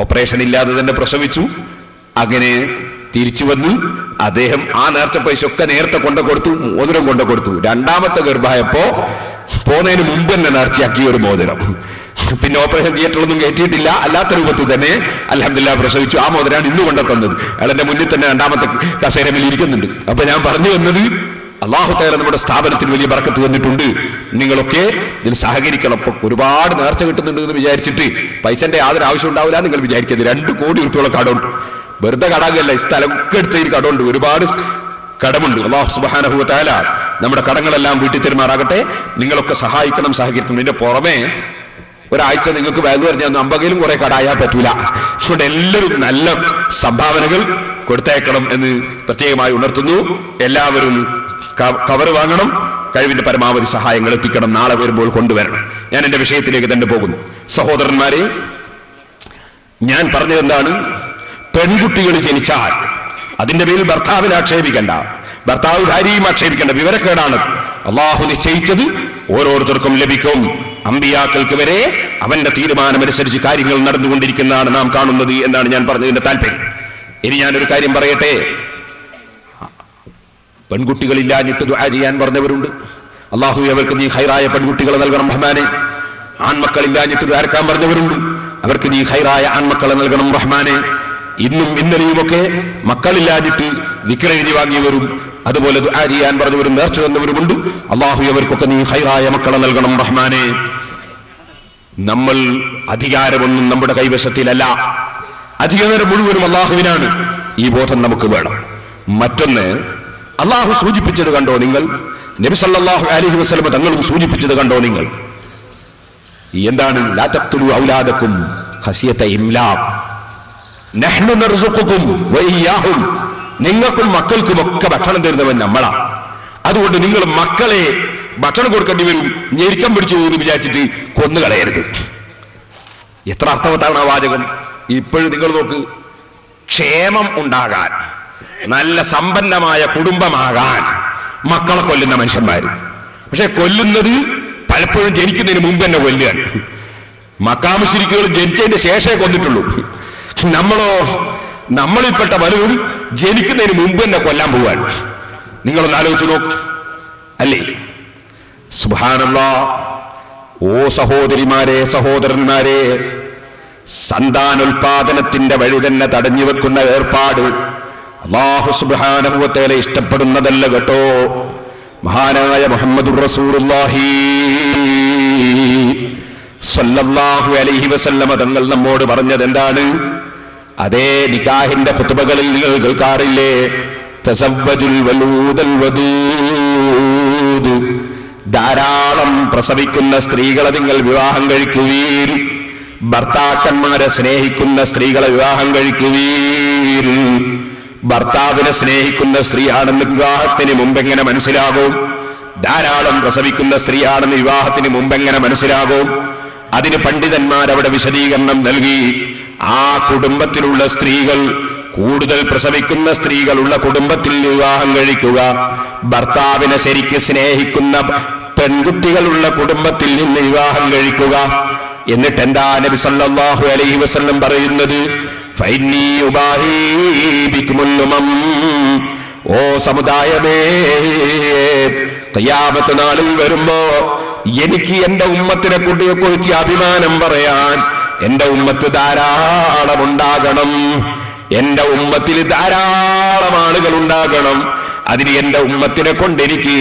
ഓപ്പറേഷൻ ഇല്ലാതെ തന്നെ പ്രസവിച്ചു. അങ്ങനെ തിരിച്ചു വന്ന് അദ്ദേഹം ആ നേർച്ച പൈസ ഒക്കെ നേരത്തെ കൊണ്ടുകൊടുത്തു, മോതിരം കൊണ്ടുകൊടുത്തു. രണ്ടാമത്തെ ഗർഭമായപ്പോ പോന്നതിന് മുമ്പ് തന്നെ നേർച്ചയാക്കിയ ഒരു മോതിരം. പിന്നെ ഓപ്പറേഷൻ തിയേറ്ററിലൊന്നും കയറ്റിയിട്ടില്ല, അല്ലാത്ത രൂപത്തിൽ തന്നെ അൽഹംദുലില്ലാഹ് പ്രസവിച്ചു. ആ മോതിരാണ് ഇന്ന് കൊണ്ടെത്തുന്നത്. അയാളെന്റെ മുന്നിൽ തന്നെ രണ്ടാമത്തെ കസേരയിൽ ഇരിക്കുന്നുണ്ട്. അപ്പൊ ഞാൻ പറഞ്ഞു വന്നത്, അല്ലാഹു തആല നമ്മുടെ സ്ഥാപനത്തിന് വലിയ ബർക്കത്ത് തന്നിട്ടുണ്ട്. നിങ്ങളൊക്കെ ഇതിൽ സഹകരിക്കണം. ഇപ്പൊ ഒരുപാട് നേർച്ച കിട്ടുന്നുണ്ട് എന്ന് വിചാരിച്ചിട്ട് പൈസന്റെ യാതൊരു ആവശ്യം ഉണ്ടാവില്ല നിങ്ങൾ വിചാരിക്കരുത്. 2 കോടി രൂപയുള്ള കടമുണ്ട്. വെറുതെ കടാകല്ല, ഈ സ്ഥലമൊക്കെ എടുത്തതിൽ കടമുണ്ട്, ഒരുപാട് കടമുണ്ട്. അല്ലാഹു സുബ്ഹാനഹു വ തആല നമ്മുടെ കടങ്ങളെല്ലാം വീട്ടിൽ തരുമാറാകട്ടെ. നിങ്ങളൊക്കെ സഹായിക്കണം, സഹകരിക്കണം. ഇതിന്റെ പുറമെ ഒരാഴ്ച നിങ്ങൾക്ക് വേദ പറഞ്ഞാൽ 50 കുറെ കടായാൽ പറ്റൂല. അതുകൊണ്ട് എല്ലാവരും നല്ല സംഭാവനകൾ കൊടുത്തേക്കണം എന്ന് പ്രത്യേകമായി ഉണർത്തുന്നു. എല്ലാവരും കവർ വാങ്ങണം, കഴിവിന്റെ പരമാവധി സഹായങ്ങൾ എത്തിക്കണം. നാളെ വരുമ്പോൾ കൊണ്ടുവരണം. ഞാൻ എന്റെ വിഷയത്തിലേക്ക് തന്നെ പോകുന്നു. സഹോദരന്മാരെ, ഞാൻ പറഞ്ഞത് എന്താണ്? പെൺകുട്ടികൾ ജനിച്ചാൽ അതിന്റെ പേരിൽ ഭർത്താവിനെ ആക്ഷേപിക്കേണ്ട, ഭർത്താവ് ഭാര്യയും ആക്ഷേപിക്കേണ്ട. വിവരക്കേടാണ്. അള്ളാഹു നിശ്ചയിച്ചത് ഓരോരുത്തർക്കും ലഭിക്കും. അമ്പിയാക്കൾക്ക് വരെ അവന്റെ തീരുമാനമനുസരിച്ച് കാര്യങ്ങൾ നടന്നുകൊണ്ടിരിക്കുന്നതാണ് നാം കാണുന്നത് എന്നാണ് ഞാൻ പറഞ്ഞതിന്റെ താല്പര്യം. ഇനി ഞാനൊരു കാര്യം പറയട്ടെ. പെൺകുട്ടികളില്ലാഞ്ഞിട്ട് ദുആ ചെയ്യാൻ പറഞ്ഞവരുണ്ട്. അള്ളാഹു അവർക്ക് നീ ഖൈറായ പെൺകുട്ടികളെ നൽകണം റഹ്മാനെ. ആൺമക്കളില്ലാഞ്ഞിട്ട് ദ്വാരക്കാൻ പറഞ്ഞവരുണ്ട്. അവർക്ക് നീ ഖൈറായ ആൺമക്കളെ നൽകണം റഹ്മാനെ. ഇന്നും ഇന്നലെയുമൊക്കെ മക്കളില്ലാഞ്ഞിട്ട് ദിക്ർ എഴുതി വാങ്ങിയവരും അതുപോലെ ദുആ ചെയ്യാൻ പറഞ്ഞവരും നേർച്ച തന്നവരുമുണ്ട്. അള്ളാഹു അവർക്കൊക്കെ നീ ഖൈറായ മക്കളെ നൽകണം റഹ്മാനെ. നമ്മൾ അധികാരമൊന്നും നമ്മുടെ കൈവശത്തിലല്ല, അധികാരം മുഴുവനും അള്ളാഹുവിനാണ്. ഈ ബോധം നമുക്ക് വേണം. മറ്റൊന്ന്, അള്ളാഹു സൂചിപ്പിച്ചത് കണ്ടോ നിങ്ങൾ? നബി സല്ലല്ലാഹു അലൈഹി വസല്ലം തങ്ങളും സൂചിപ്പിച്ചത് കണ്ടോ നിങ്ങൾ? എന്താണ്? ലാ തഖ്തുലു ഔലാദകും ഖശിയത ഇംലാഖ് നഹ്നു നർസുഖുകും വഇയ്യാഹും. നിങ്ങൾക്കും മക്കൾക്കും ഒക്കെ ഭക്ഷണം തരുന്നവൻ നമ്മളാണ്. അതുകൊണ്ട് നിങ്ങൾ മക്കളെ ഭക്ഷണം കൊടുക്കേണ്ടി വരും, ഞെരുക്കം പിടിച്ചു പോകുന്നു വിചാരിച്ചിട്ട് കൊന്നുകളയരുത്. എത്ര അർത്ഥവത്താണ് ആ വാചകം. ഇപ്പോഴും നിങ്ങൾ നോക്ക്, ക്ഷേമം ഉണ്ടാകാൻ, നല്ല സമ്പന്നമായ കുടുംബമാകാൻ മക്കളെ കൊല്ലുന്ന മനുഷ്യന്മാര്. പക്ഷെ കൊല്ലുന്നത് പലപ്പോഴും ജനിക്കുന്നതിന് മുമ്പ് തന്നെ കൊല്ലുകയാണ്. മക്കാ മുശ്രിക്കുകൾ ജനിച്ചതിന് ശേഷമേ കൊന്നിട്ടുള്ളൂ. നമ്മളിൽപ്പെട്ട പലരും ജനിക്കുന്നതിന് മുമ്പ് തന്നെ കൊല്ലാൻ പോവാൻ. നിങ്ങളൊന്ന് ആലോചിച്ചു നോക്ക്, അല്ലേ? സുബ്ഹാനല്ലാഹ്. ഓ സഹോദരിമാരെ, സഹോദരന്മാരെ, സന്താനോൽപാദനത്തിന്റെ വഴി തന്നെ തടഞ്ഞു വെക്കുന്ന ഏർപ്പാട് അല്ലാഹു സുബ്ഹാനഹു വ തആല ഇഷ്ടപ്പെടുന്നതല്ല കേട്ടോ. മഹാനായ മുഹമ്മദുർ റസൂലുള്ളാഹി സ്വല്ലല്ലാഹു അലൈഹി വസല്ലമ തങ്ങൾ നമ്മോട് പറഞ്ഞത് എന്താണ്? അതേ നിക്കാഹിന്റെ ഖുത്ബകളിൽ നിങ്ങൾ കേൾക്കാറില്ലേ? തസവ്വജുൽ വലൂദൽ വദൂദ്. ധാരാളം പ്രസവിക്കുന്ന സ്ത്രീകളെ നിങ്ങൾ വിവാഹം കഴിക്കുവീൻ. ഭർത്താക്കന്മാരെ സ്നേഹിക്കുന്ന സ്ത്രീകളെ വിവാഹം കഴിക്കുവീൻ. ഭർത്താവിനെ സ്നേഹിക്കുന്ന സ്ത്രീയാണെന്ന് വിവാഹത്തിന് മുമ്പ് എങ്ങനെ മനസ്സിലാകും? ധാരാളം പ്രസവിക്കുന്ന സ്ത്രീയാണെന്ന് വിവാഹത്തിന് മുമ്പ് എങ്ങനെ മനസ്സിലാകും? അതിന് പണ്ഡിതന്മാർ അവിടെ വിശദീകരണം നൽകി. ആ കുടുംബത്തിലുള്ള സ്ത്രീകൾ, കൂടുതൽ പ്രസവിക്കുന്ന സ്ത്രീകളുള്ള കുടുംബത്തിൽ വിവാഹം കഴിക്കുക, ഭർത്താവിനെ ശരിക്ക് സ്നേഹിക്കുന്ന പെൺകുട്ടികളുള്ള കുടുംബത്തിൽ നിന്ന് വിവാഹം കഴിക്കുക. എന്നിട്ട് എന്താ നബി സല്ലല്ലാഹു അലൈഹി വസല്ലം പറയുന്നത്? ഫൈന്നി ഉബാഹി ബികുമുൽ ഉമം. ഓ സമുദായമേ, ഖിയാമത്ത് നാളിൽ വരുമ്പോ എനിക്ക് എന്റെ ഉമ്മത്തിനെ കുറിച്ച് അഭിമാനം പറയാൻ എന്റെ ഉമ്മത്ത് ധാരാളം ഉണ്ടാകണം. എന്റെ ഉമ്മത്തിൽ ധാരാളം ആളുകൾ ഉണ്ടാകണം. അതിന് എന്റെ ഉമ്മത്തിനെ കൊണ്ട് എനിക്ക്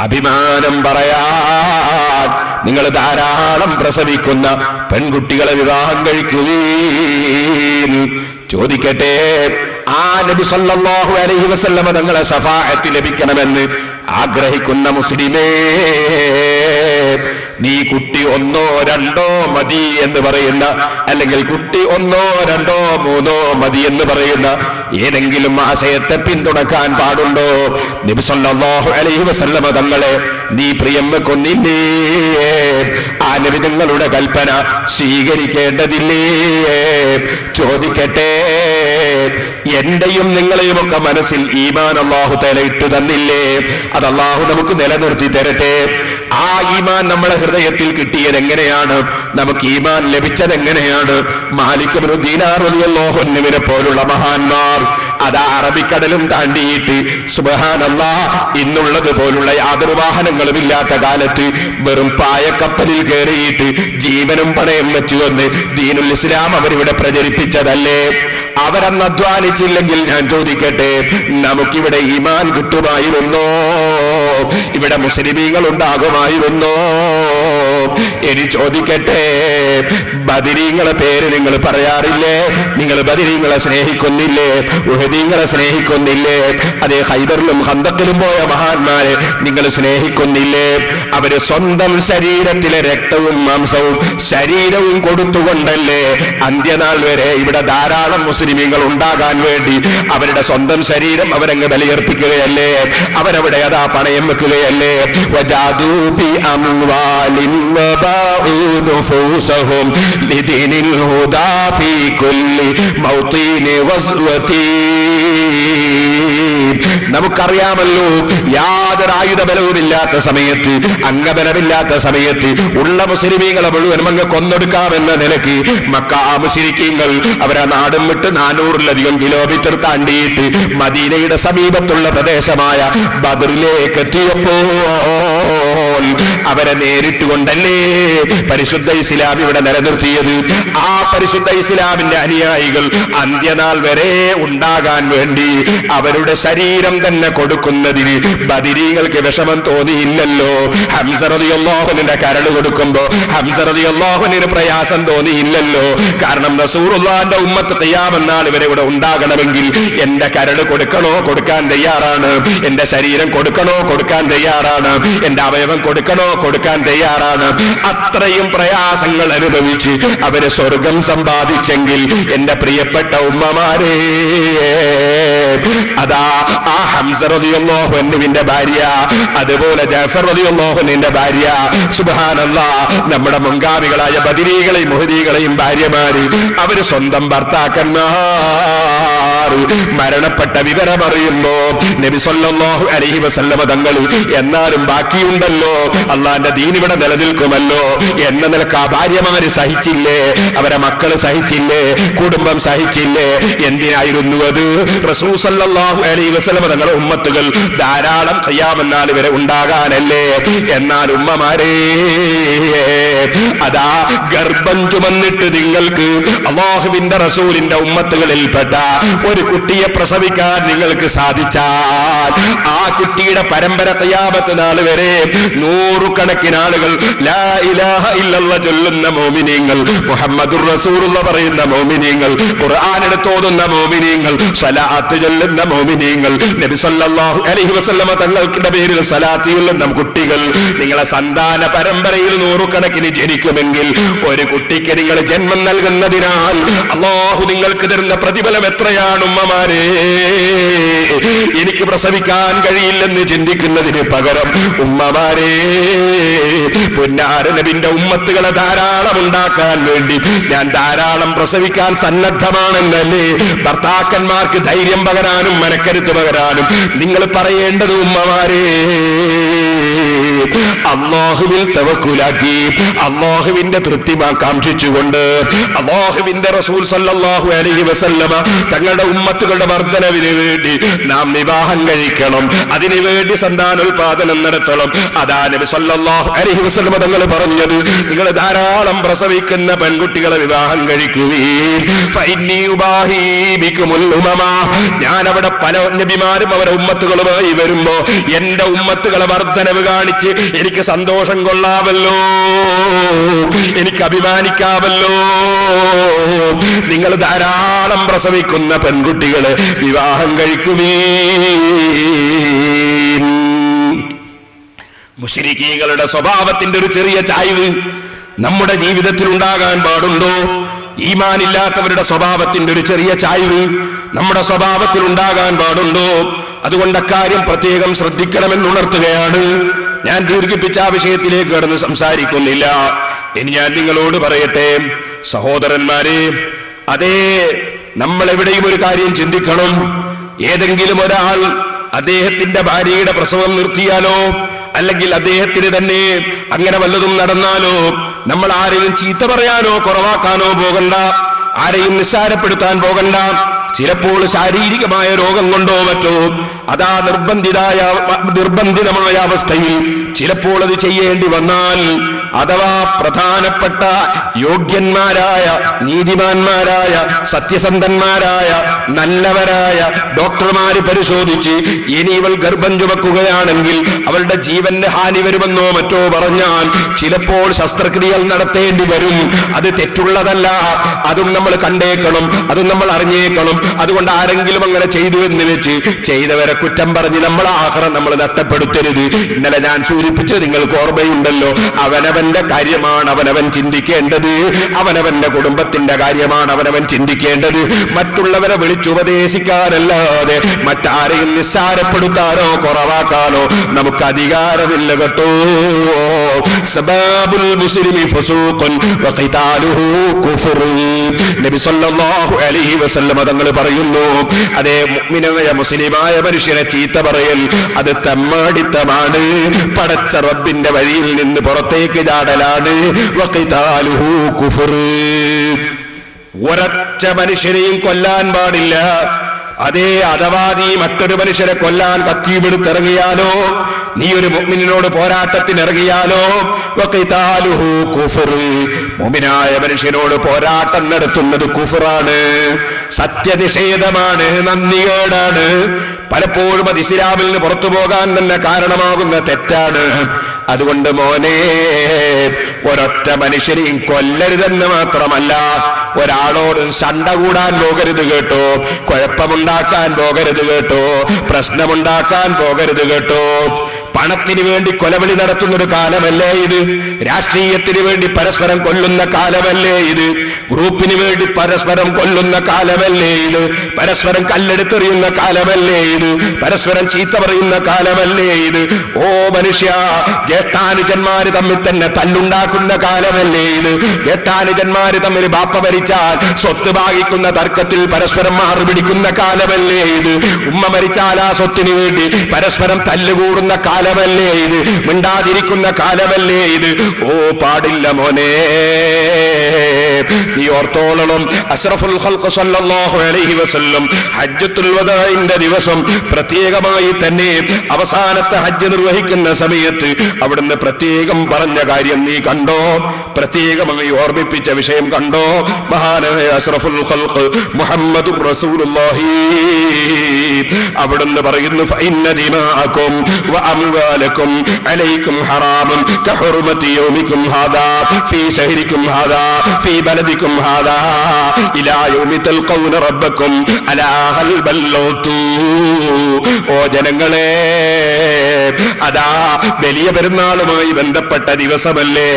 അഭിമാനം പറയാൻ നിങ്ങൾ ധാരാളം പ്രസവിക്കുന്ന പെൺകുട്ടികളെ വിവാഹം കഴിക്കുകയും. ചോദിക്കട്ടെ, ആ നബി സല്ലല്ലാഹു അലൈഹി വസല്ലമ തങ്ങളെ ശഫാഅത്ത് ലഭിക്കണമെന്ന് ആഗ്രഹിക്കുന്ന മുസ്ലിമേ, നീ കുട്ടി 1 2 മതി എന്ന് പറയുന്ന, അല്ലെങ്കിൽ കുട്ടി 1 2 3 മതി എന്ന് പറയുന്ന ഏതെങ്കിലും ആശയത്തെ പിന്തുണക്കാൻ പാടുണ്ടോ? നബി സല്ലല്ലാഹു അലൈഹി വസല്ലമ തങ്ങളെ നീ പ്രിയം വെക്കുന്നില്ലേ? ആ നബി തങ്ങളുടെ കൽപ്പന സ്വീകരിക്കേണ്ടതില്ലേ? ചോദിക്കട്ടെ, എന്റെയും നിങ്ങളെയും ഒക്കെ മനസ്സിൽ ഈമാൻ അല്ലാഹു തആല ഇട്ടു തന്നില്ലേ? അത് അല്ലാഹു നമുക്ക് നിലനിർത്തി തരട്ടെ. ആ ഈമാൻ നമ്മുടെ ഹൃദയത്തിൽ കിട്ടിയത് എങ്ങനെയാണ്? നമുക്ക് ഈമാൻ ലഭിച്ചത് എങ്ങനെയാണ്? മാലിക് ഇബ്നു ദീനാർ റളിയല്ലാഹു അൻഹുവിനെ പോലുള്ള മഹാന്മാർ അതാ അറബിക്കടലും താണ്ടിയിട്ട് സുബ്ഹാനല്ലാഹ് ഇന്നുള്ളത് പോലുള്ള യാതൊരു വാഹനങ്ങളും ഇല്ലാത്ത കാലത്ത് വെറും പായക്കപ്പലിൽ കയറിയിട്ട് ജീവനും പണയം വെച്ചു വന്ന് ദീനുൽ ഇസ്ലാം അവരിവിടെ പ്രചരിപ്പിച്ചതല്ലേ? അവരന്ന് അധ്വാനിച്ചില്ലെങ്കിൽ ഞാൻ ചോദിക്കട്ടെ, നമുക്കിവിടെ ഈമാൻ കിട്ടുമായിരുന്നോ? ഇവിടെ മുസ്ലിമീങ്ങൾ ഉണ്ടാകുമായിരുന്നോ? ഇനി ചോദിക്കട്ടെ, ബദരീങ്ങളെ പേര് നിങ്ങൾ പറയാറില്ലേ? നിങ്ങൾ ബദരീങ്ങളെ സ്നേഹിക്കുന്നില്ലേ? ഉഹദീങ്ങളെ സ്നേഹിക്കുന്നില്ലേ? അതേ ഹൈബറിലും ഖന്തക്കിലും പോയ മഹാന്മാരെ നിങ്ങൾ സ്നേഹിക്കുന്നില്ലേ? അവര് സ്വന്തം ശരീരത്തിലെ രക്തവും മാംസവും ശരീരവും കൊടുത്തുകൊണ്ടല്ലേ അന്ത്യനാൾ വരെ ഇവിടെ ധാരാളം മുസ്ലിമീങ്ങൾ ഉണ്ടാകാൻ വേണ്ടി അവരുടെ സ്വന്തം ശരീരം അവരങ്ങ് ബലിയർപ്പിക്കുകയല്ലേ? അവരവിടെ അതാ പണയം വെക്കുകയല്ലേ? വജാദൂബി അംവാലിൻ വബാഉ നുഫൂസഹും ലിദീനിൽ ഹുദാ ഫീ കുല്ലി മൗതീനി വസ്വതീ. നമുക്കറിയാമല്ലോ, യാതൊരു ആയുധബലവുമില്ലാത്ത സമയത്ത്, അംഗബലമില്ലാത്ത സമയത്ത് ഉള്ള മുസ്ലിമീങ്ങളെ മുഴുവൻ അങ്ങ് കൊന്നൊടുക്കാമെന്ന നിലയ്ക്ക് മക്ക മുശ്രിക്കീങ്ങൾ അവരെ നാടും വിട്ട് 400-ലധികം കിലോമീറ്റർ താണ്ടിയിട്ട് മദീനയുടെ സമീപത്തുള്ള പ്രദേശമായ ബദറിലേക്ക് എത്തിയപ്പോൾ അവരെ നേരിട്ടുകൊണ്ടല്ലേ പരിശുദ്ധ ഇസ്ലാം ഇവിടെ നിലനിർത്തിയത്? ആ പരിശുദ്ധ ഇസ്ലാമിന്റെ അനുയായികൾ അന്ത്യനാൾ വരെ ഉണ്ടാകാൻ വേണ്ടി അവരുടെ ശരീരം തന്നെ കൊടുക്കുന്നതിന് ബദരീങ്ങൾക്ക് വിഷമം തോന്നിയില്ലല്ലോ. ഹംസ റളിയല്ലാഹു അൻഹുവിന്റെ കരൾ കൊടുക്കുമ്പോ ഹംസ റളിയല്ലാഹു അൻഹുവിന് പ്രയാസം തോന്നിയില്ലല്ലോ. കാരണം റസൂലുള്ളാഹിന്റെ ഉമ്മത്ത് ഖിയാമത്ത് നാൾ വരെ ഇവിടെ ഉണ്ടാകണമെങ്കിൽ എന്റെ കരൾ കൊടുക്കണോ? കൊടുക്കാൻ തയ്യാറാണ്. എന്റെ ശരീരം കൊടുക്കണോ? കൊടുക്കാൻ തയ്യാറാണ്. എന്റെ അവയവം കൊടുക്കണോ? കൊടുക്കാൻ തയ്യാറാണ്. അത്രയും പ്രയാസങ്ങൾ അനുഭവിച്ച് അവര് സ്വർഗം സമ്പാദിച്ചെങ്കിൽ എന്റെ പ്രിയപ്പെട്ട ഉമ്മമാരെ, അതാ ആ ഹംസ റളിയല്ലാഹു അൻഹുവിന്റെ ഭാര്യ, അതുപോലെ ജഅഫർ റളിയല്ലാഹു അൻഹുവിന്റെ ഭാര്യ, സുബ്ഹാനല്ലാഹ്, നമ്മുടെ മുൻഗാമികളായ ബദരീകളെയും മുഹദീകളെയും ഭാര്യമാര് അവര് സ്വന്തം ഭർത്താക്കന്മാർ മരണപ്പെട്ട വിവരമറിയുമ്പോ നബി സല്ലല്ലാഹു അലൈഹി വസല്ലമ തങ്ങൾ എന്നാലും ബാക്കിയുണ്ടല്ലോ, അള്ളാന്റെ ദീൻ ഇവിടെ നിലനിൽക്കുമല്ലോ എന്ന നിലക്ക് ആ ഭാര്യമാര് സഹിച്ചില്ലേ? അവരെ മക്കള് സഹിച്ചില്ലേ? കുടുംബം സഹിച്ചില്ലേ? എന്തിനായിരുന്നു അത്? റസൂൽ സല്ലല്ലാഹു അലൈഹി വസല്ലമ തങ്ങളുടെ ഉമ്മത്തുകൾ ധാരാളം ഖിയാമത്ത് നാൾ വരെ ഉണ്ടാകാനല്ലേ? എന്നാൽ ഉമ്മമാരെ, അതാ ഗർഭം ചുമന്നിട്ട് നിങ്ങൾക്ക് അല്ലാഹുവിന്റെ റസൂലിന്റെ ഉമ്മത്തുകളിൽപ്പെട്ട ഒരു കുട്ടിയെ പ്രസവിക്കാൻ നിങ്ങൾക്ക് സാധിച്ചാൽ ആ കുട്ടിയുടെ പരമ്പര ഖിയാമത്ത് നാൾ വരെ 100 നൂറുകണക്കിന് ആളുകൾ ലാ ഇലാഹ ഇല്ലല്ലാഹ് ചൊല്ലുന്ന മുഅ്മിനീങ്ങൾ, മുഹമ്മദുർ റസൂലുള്ളാഹ് പറയുന്ന മുഅ്മിനീങ്ങൾ, ഖുർആൻ എടുത്തോതുന്ന മുഅ്മിനീങ്ങൾ, സ്വലാത്ത് ചൊല്ലുന്ന മുഅ്മിനീങ്ങൾ, നബി സല്ലല്ലാഹു അലൈഹി വസല്ലമ തങ്ങളുടെ പേരിൽ സ്വലാത്ത് ചൊല്ലുന്ന കുട്ടികൾ, നിങ്ങളെ സന്താന പരമ്പരയിൽ നൂറുകണക്കിന് ജനിക്കുമെങ്കിൽ ഒരു കുട്ടിക്ക് നിങ്ങൾ ജന്മം നൽകുന്നതിനാൽ അല്ലാഹു നിങ്ങൾക്ക് തരുന്ന പ്രതിഫലം എത്രയാണ് ഉമ്മമാരെ. എനിക്ക് പ്രസവിക്കാൻ കഴിയില്ലെന്ന് ചിന്തിക്കുന്നതിന് പകരം ഉമ്മമാരെ, പൊന്നാര നബിന്റെ ഉമ്മത്തുകളെ ധാരാളം ഉണ്ടാക്കാൻ വേണ്ടി ഞാൻ ധാരാളം പ്രസവിക്കാൻ സന്നദ്ധമാണെന്നല്ലേ ഭർത്താക്കന്മാർക്ക് ധൈര്യം പകരാനും മനക്കരുത്ത് പകരാനും നിങ്ങൾ പറയേണ്ടത് ഉമ്മമാരെ. അല്ലാഹുവിൽ തവക്കുലാക്കി അല്ലാഹുവിന്റെ തൃപ്തി കാംക്ഷിച്ചുകൊണ്ട് അല്ലാഹുവിന്റെ റസൂൽ സല്ലല്ലാഹു അലൈഹി വസല്ലമ തങ്ങളുടെ ഉമ്മത്തുകളുടെ വർധനവിന് വേണ്ടി നാം വിവാഹം കഴിക്കണം, അതിനുവേണ്ടി സന്താനോൽപാദനം നടത്തണം. അതാ നബി സല്ലല്ലാഹു അലൈഹി വസല്ലമ തങ്ങൾ പറഞ്ഞത്, നിങ്ങൾ ധാരാളം പ്രസവിക്കുന്ന പെൺകുട്ടികളെ വിവാഹം കഴിക്കുകയും ഞാൻ അവിടെ പല നബിമാരും അവരുടെ ഉമ്മത്തുകളുമായി വരുമ്പോ എന്റെ ഉമ്മത്തുകളെ വർധനവ് കാണിച്ച് എനിക്ക് സന്തോഷം കൊള്ളാമല്ലോ, എനിക്ക് അഭിമാനിക്കാമല്ലോ. നിങ്ങൾ ധാരാളം പ്രസവിക്കുന്ന പെൺകുട്ടികളെ വിവാഹം കഴിക്കുമേ. മുശ്രിക്കീങ്ങളുടെ സ്വഭാവത്തിന്റെ ഒരു ചെറിയ ചായ്വ് നമ്മുടെ ജീവിതത്തിൽ ഉണ്ടാകാൻ പാടുണ്ടോ? ഈമാനില്ലാത്തവരുടെ സ്വഭാവത്തിന്റെ ഒരു ചെറിയ ചായ്വ് നമ്മുടെ സ്വഭാവത്തിൽ ഉണ്ടാകാൻ പാടുണ്ടോ? അതുകൊണ്ട് അക്കാര്യം പ്രത്യേകം ശ്രദ്ധിക്കണമെന്നുണർത്തുകയാണ്. ഞാൻ ദീർഘിപ്പിച്ച ആ വിഷയത്തിലേക്ക് കടന്ന് സംസാരിക്കുന്നില്ല. ഇനി ഞാൻ നിങ്ങളോട് പറയട്ടെ സഹോദരന്മാരെ, അതേ നമ്മൾ എവിടെയും ഒരു കാര്യം ചിന്തിക്കണം. ഏതെങ്കിലും ഒരാൾ അദ്ദേഹത്തിന്റെ ഭാര്യയുടെ പ്രസവം നിർത്തിയാലോ അല്ലെങ്കിൽ അദ്ദേഹത്തിന് തന്നെ അങ്ങനെ വല്ലതും നടന്നാലോ നമ്മൾ ആരെയും ചീത്ത പറയാനോ കുറവാക്കാനോ പോകണ്ട, ആരെയും നിസ്സാരപ്പെടുത്താൻ പോകണ്ട. ചിലപ്പോൾ ശാരീരികമായ രോഗം കൊണ്ടോ മറ്റോ അതാ നിർബന്ധിതമായ അവസ്ഥയിൽ ചിലപ്പോൾ അത് ചെയ്യേണ്ടി വന്നാൽ അഥവാ പ്രധാനപ്പെട്ട യോഗ്യന്മാരായ നീതിമാന്മാരായ സത്യസന്ധന്മാരായ നല്ലവരായ ഡോക്ടർമാര് പരിശോധിച്ച് ഇനി ഇവൾ ഗർഭം ചുമക്കുകയാണെങ്കിൽ അവളുടെ ജീവന് ഹാനി വരുമെന്നോ മറ്റോ പറഞ്ഞാൽ ചിലപ്പോൾ ശസ്ത്രക്രിയകൾ നടത്തേണ്ടി വരും. അത് തെറ്റുള്ളതല്ല, അതും നമ്മൾ കണ്ടേക്കണം, അതും നമ്മൾ അറിഞ്ഞേക്കണം. അതുകൊണ്ട് ആരെങ്കിലും അങ്ങനെ ചെയ്തു എന്ന് വെച്ച് ചെയ്തവരെ കുറ്റം പറഞ്ഞ് നമ്മൾ ആഖിറം നമ്മൾ നഷ്ടപ്പെടുത്തരുത്. ഇന്നലെ ഞാൻ സൂചിപ്പിച്ച് നിങ്ങൾക്ക് ഓർമ്മയുണ്ടല്ലോ, അവനവന്റെ കാര്യമാണ് അവനവൻ ചിന്തിക്കേണ്ടത്, അവനവന്റെ കുടുംബത്തിന്റെ കാര്യമാണ് അവനവൻ ചിന്തിക്കേണ്ടത്. മറ്റുള്ളവരെ വിളിച്ചുപദേശിക്കാനല്ലാതെ മറ്റാരെയും നിസ്സാരപ്പെടുത്താനോ കുറവാക്കാനോ നമുക്ക് അധികാരമില്ല കേട്ടോ. സബാബുൽ മുസ്ലിമി ഫുസൂഖുൻ വഖിതാലുഹു കുഫ്ർ. നബി സല്ലല്ലാഹു അലൈഹി വസല്ലം തങ്ങൾ പറയുന്നു, അതേ മുഅ്മിനായ മുസ്ലിമായ മനുഷ്യനെ ചീത്ത പറയൽ അത് തമ്മാടിത്തമാണ്, പടച്ച റബ്ബിന്റെ വഴിയിൽ നിന്ന് പുറത്തേക്ക് ചാടലാണ്. വഖിതാലുഹു കുഫ്ർ. ഒരൊറ്റ മനുഷ്യനെയും കൊല്ലാൻ പാടില്ല. അതേ അഥവാ നീ മറ്റൊരു മനുഷ്യരെ കൊല്ലാൻ കത്തിയെടുത്തിറങ്ങിയാലോ, നീ ഒരു മുഅ്മിനിനോട് പോരാട്ടത്തിനിറങ്ങിയാലോ വഖിതാലുഹു കുഫ്ർ. മുഅ്മിനായ മനുഷ്യനോട് പോരാട്ടം നടത്തുന്നത് കുഫ്റാണ്, സത്യനിഷേധമാണ്, നന്ദികേടാണ്. പലപ്പോഴും അത് ഇസ്ലാമിൽ നിന്ന് പുറത്തു പോകാൻ തന്നെ കാരണമാകുന്ന തെറ്റാണ്. അതുകൊണ്ട് മോനെ, ഒരൊറ്റ മനുഷ്യനെയും കൊല്ലരുതെന്ന് മാത്രമല്ല, ഒരാളോട് ശണ്ട കൂടാൻ പോകരുത് കേട്ടോ, കുഴപ്പമുണ്ടാക്കാൻ പോകരുത് കേട്ടോ, പ്രശ്നമുണ്ടാക്കാൻ പോകരുത് കേട്ടോ. പണത്തിന് വേണ്ടി കൊലവിളി നടത്തുന്നൊരു കാലമല്ലേ ഇത്? രാഷ്ട്രീയത്തിന് വേണ്ടി പരസ്പരം കൊല്ലുന്ന കാലമല്ലേ ഇത്? ഗ്രൂപ്പിന് വേണ്ടി പരസ്പരം കൊല്ലുന്ന കാലമല്ലേ ഇത്? പരസ്പരം കല്ലെടുത്തെറിയുന്ന കാലമല്ലേ ഇത്? പരസ്പരം ചീത്ത പറയുന്ന കാലമല്ലേ ഇത്? ഓ മനുഷ്യ, ജ്യേഷ്ഠാനുജന്മാര് തമ്മിൽ തന്നെ തല്ലുണ്ടാക്കുന്ന കാലമല്ലേ ഇത്? ജ്യേഷ്ഠാനുജന്മാര് തമ്മിൽ ബാപ്പ മരിച്ചാൽ സ്വത്ത് ഭാഗിക്കുന്ന തർക്കത്തിൽ പരസ്പരം മാറുപിടിക്കുന്ന കാലമല്ലേ ഇത്? ഉമ്മ മരിച്ചാൽ ആ സ്വത്തിന് വേണ്ടി പരസ്പരം തല്ലുകൂടുന്ന കാലമല്ലേ ഇത്? മിണ്ടാതിരിക്കുന്ന കാലമല്ലേ ഇത്? ഓ പാടില്ല മോനെ, നീ ഓർത്തോളണം. അഷ്റഫുൽ ഖൽഖ് സല്ലല്ലാഹു അലൈഹി വസല്ലം ഹജ്ജത്തുൽ വദാഇന്റെ ദിവസം പ്രത്യേകമായി തന്നെ അവസാനത്തെ ഹജ്ജ് നിർവഹിക്കുന്ന സമയത്ത് അവിടുന്ന് പ്രത്യേകം പറഞ്ഞ കാര്യം നീ കണ്ടോ? പ്രത്യേകമായി ഓർമ്മിപ്പിച്ച വിഷയം കണ്ടോ? മഹാനായ അഷ്റഫുൽ ഖൽഖ് മുഹമ്മദുർ റസൂലുള്ളാഹി അവിടുന്ന് പറയുന്നു, ഫഇന്ന ദിമാഅകും വഅംവാലക്കും അംവാലക്കും അലൈക്കും ഹറാമുൻ കഹുർമതി യൗമിക്കും ഹാദാ ഫീ ശഹരിക്കും ഹാദാ ഫീ ബലദിക്കും ഹാദാ ഇലാ യൗമി തൽഖൗന റബ്ബക്കും അലാ ഹൽ ബല്ലൗതു. ഓ ജനങ്ങളെ, അതാ വലിയ പെരുന്നാളുമായി ബന്ധപ്പെട്ട ദിവസമല്ലേ?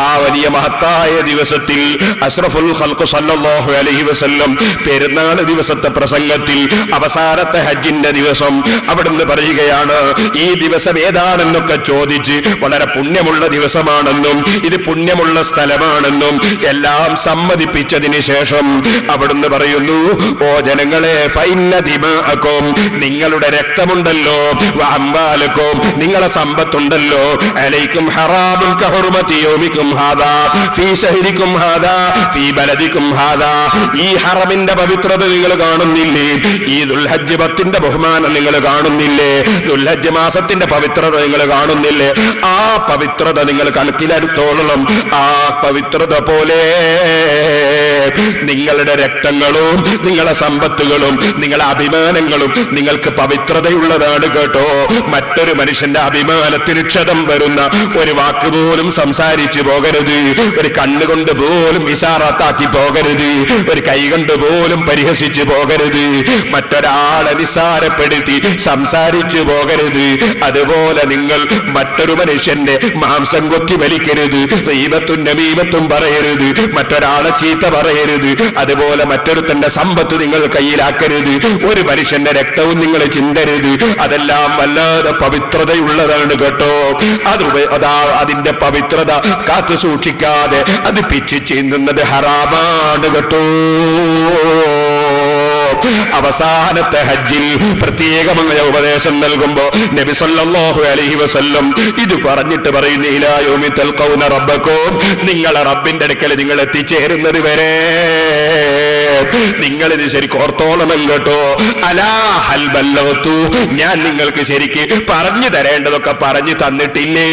ആ വലിയ മഹത്തായ ദിവസത്തിൽ അഷ്റഫുൽ ഖൽഖ് സല്ലല്ലാഹു അലൈഹി വസല്ലം പെരുന്നാൾ ദിവസത്തെ പ്രസംഗത്തിൽ അവസാനത്തെ ഹജ്ജിന്റെ ദിവസം അവിടുന്ന് പറയുകയാണ്, ഈ ദിവസം ഏതാണെന്നൊക്കെ ചോദിച്ച് വളരെ പുണ്യമുള്ള ദിവസമാണെന്നും ഇത് പുണ്യമുള്ള സ്ഥലമാണെന്നും എല്ലാം സമ്മതിപ്പിച്ചതിന് ശേഷം അവിടുന്ന് പറയുന്നു, ഓ ജനങ്ങളെ, ഫൈന്ന ദിമാഅക്കും, നിങ്ങളുടെ രക്തമുണ്ടല്ലോ, വഅംവാലക്കും, നിങ്ങളുടെ സമ്പത്തുണ്ടല്ലോ, അലൈക്കും ഹറാമുൻ കഹുർമതി യൗമിക്കും ഹാദാ ഫീ ശഹരിക്കും ഹാദാ ഫീ ബലദിക്കും ഹാദാ. ഈ ഹറമിന്റെ പവിത്രത നിങ്ങൾ കാണുന്നില്ലേ? ഈ ദുൽഹജ്ജ് 10ന്റെ ബഹുമാനം നിങ്ങൾ കാണുന്നില്ലേ? ദുൽഹജ്ജ് മാസത്തിന്റെ പവിത്രത നിങ്ങൾ കാണുന്നില്ലേ? ആ പവിത്രത നിങ്ങൾ കണക്കിലെടുത്തോളം ആ പവിത്രത പോലെ നിങ്ങളുടെ രക്തങ്ങളും നിങ്ങളുടെ സമ്പത്തുകളും നിങ്ങളുടെ അഭിമാനങ്ങളും നിങ്ങൾക്ക് പവിത്രതയുള്ളതാണ് കേട്ടോ. മറ്റൊരു മനുഷ്യന്റെ അഭിമാനത്തിന് ക്ഷതം വരുന്ന ഒരു വാക്ക് പോലും സംസാരിച്ചു പോകരുത്, ഒരു കണ്ണുകൊണ്ട് പോലും ഇശാറത്താക്കി പോകരുത്, ഒരു കൈ കൊണ്ട് പോലും പരിഹസിച്ചു പോകരുത്, മറ്റൊരാളെ നിസ്സാരപ്പെടുത്തി സംസാരിച്ചു പോകരുത്. അതുപോലെ നിങ്ങൾ മറ്റൊരു മനുഷ്യന്റെ മാംസം കൊത്തി വലിക്കരുത്, ഗീബത്തും നമീമത്തും പറയരുത്, മറ്റൊരാളെ ചീത്ത പറയരുത്, അതുപോലെ മറ്റൊരുത്തന്റെ സമ്പത്ത് നിങ്ങൾ കയ്യിലാക്കരുത്, ഒരു മനുഷ്യന്റെ രക്തവും നിങ്ങൾ ചിന്തരുത്. അതെല്ലാം വല്ലാതെ പവിത്രതയുള്ളതാണ് കേട്ടോ. അതാ അതിന്റെ പവിത്രത കാത്തു സൂക്ഷിക്കാതെ അത് പിച്ച് ചീന്തുന്നത് ഹറാമാണ് കേട്ടോ. അവസാനത്തെ ഹജ്ജിൽ പ്രത്യേകമായ ഉപദേശം നൽകുമ്പോ നബി സല്ലല്ലാഹു അലൈഹി വസല്ലം ഇത് പറഞ്ഞിട്ട് പറയുന്നു, ഇലാ യൗമി തൽഖൗന റബ്ബക്കും, നിങ്ങളെ റബ്ബിന്റെ അടുക്കൽ നിങ്ങൾ എത്തിച്ചേരുന്നത് വരെ നിങ്ങളിത് ശരിക്കും ഓർത്തോളണം കേട്ടോ. അലാ ഹൽ ബല്ലഗ്തു, ഞാൻ നിങ്ങൾക്ക് ശരിക്ക് പറഞ്ഞു തരേണ്ടതൊക്കെ പറഞ്ഞു തന്നിട്ടില്ലേ?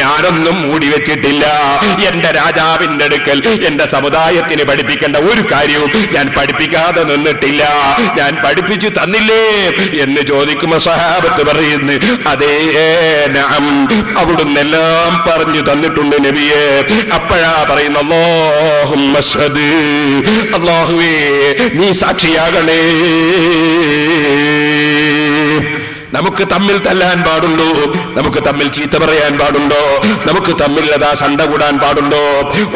ഞാനൊന്നും മൂടി വെച്ചിട്ടില്ല. എന്റെ രാജാവിന്റെ അടുക്കൽ എന്റെ സമുദായത്തിന് പഠിപ്പിക്കേണ്ട ഒരു കാര്യവും ഞാൻ പഠിപ്പിക്കാതെ നിന്നിട്ടില്ല. ഞാൻ പഠിപ്പിച്ചു തന്നില്ലേ എന്ന് ചോദിക്കുമ്പോ സഹാബത്ത് പറയുന്നു, അതേ നഅം, അവിടുന്ന് എല്ലാം പറഞ്ഞു തന്നിട്ടുണ്ട് നബിയെ. അപ്പോഴാ പറയുന്ന, അല്ലാഹുമ്മ അശ്ഹദ്, അല്ലാഹുവേ നീ സാക്ഷിയാകണേ. നമുക്ക് തമ്മിൽ തല്ലാൻ പാടുണ്ടോ? നമുക്ക് തമ്മിൽ ചീത്ത പറയാൻ പാടുണ്ടോ? നമുക്ക് തമ്മിൽ അതാ സണ്ട കൂടാൻ പാടുണ്ടോ?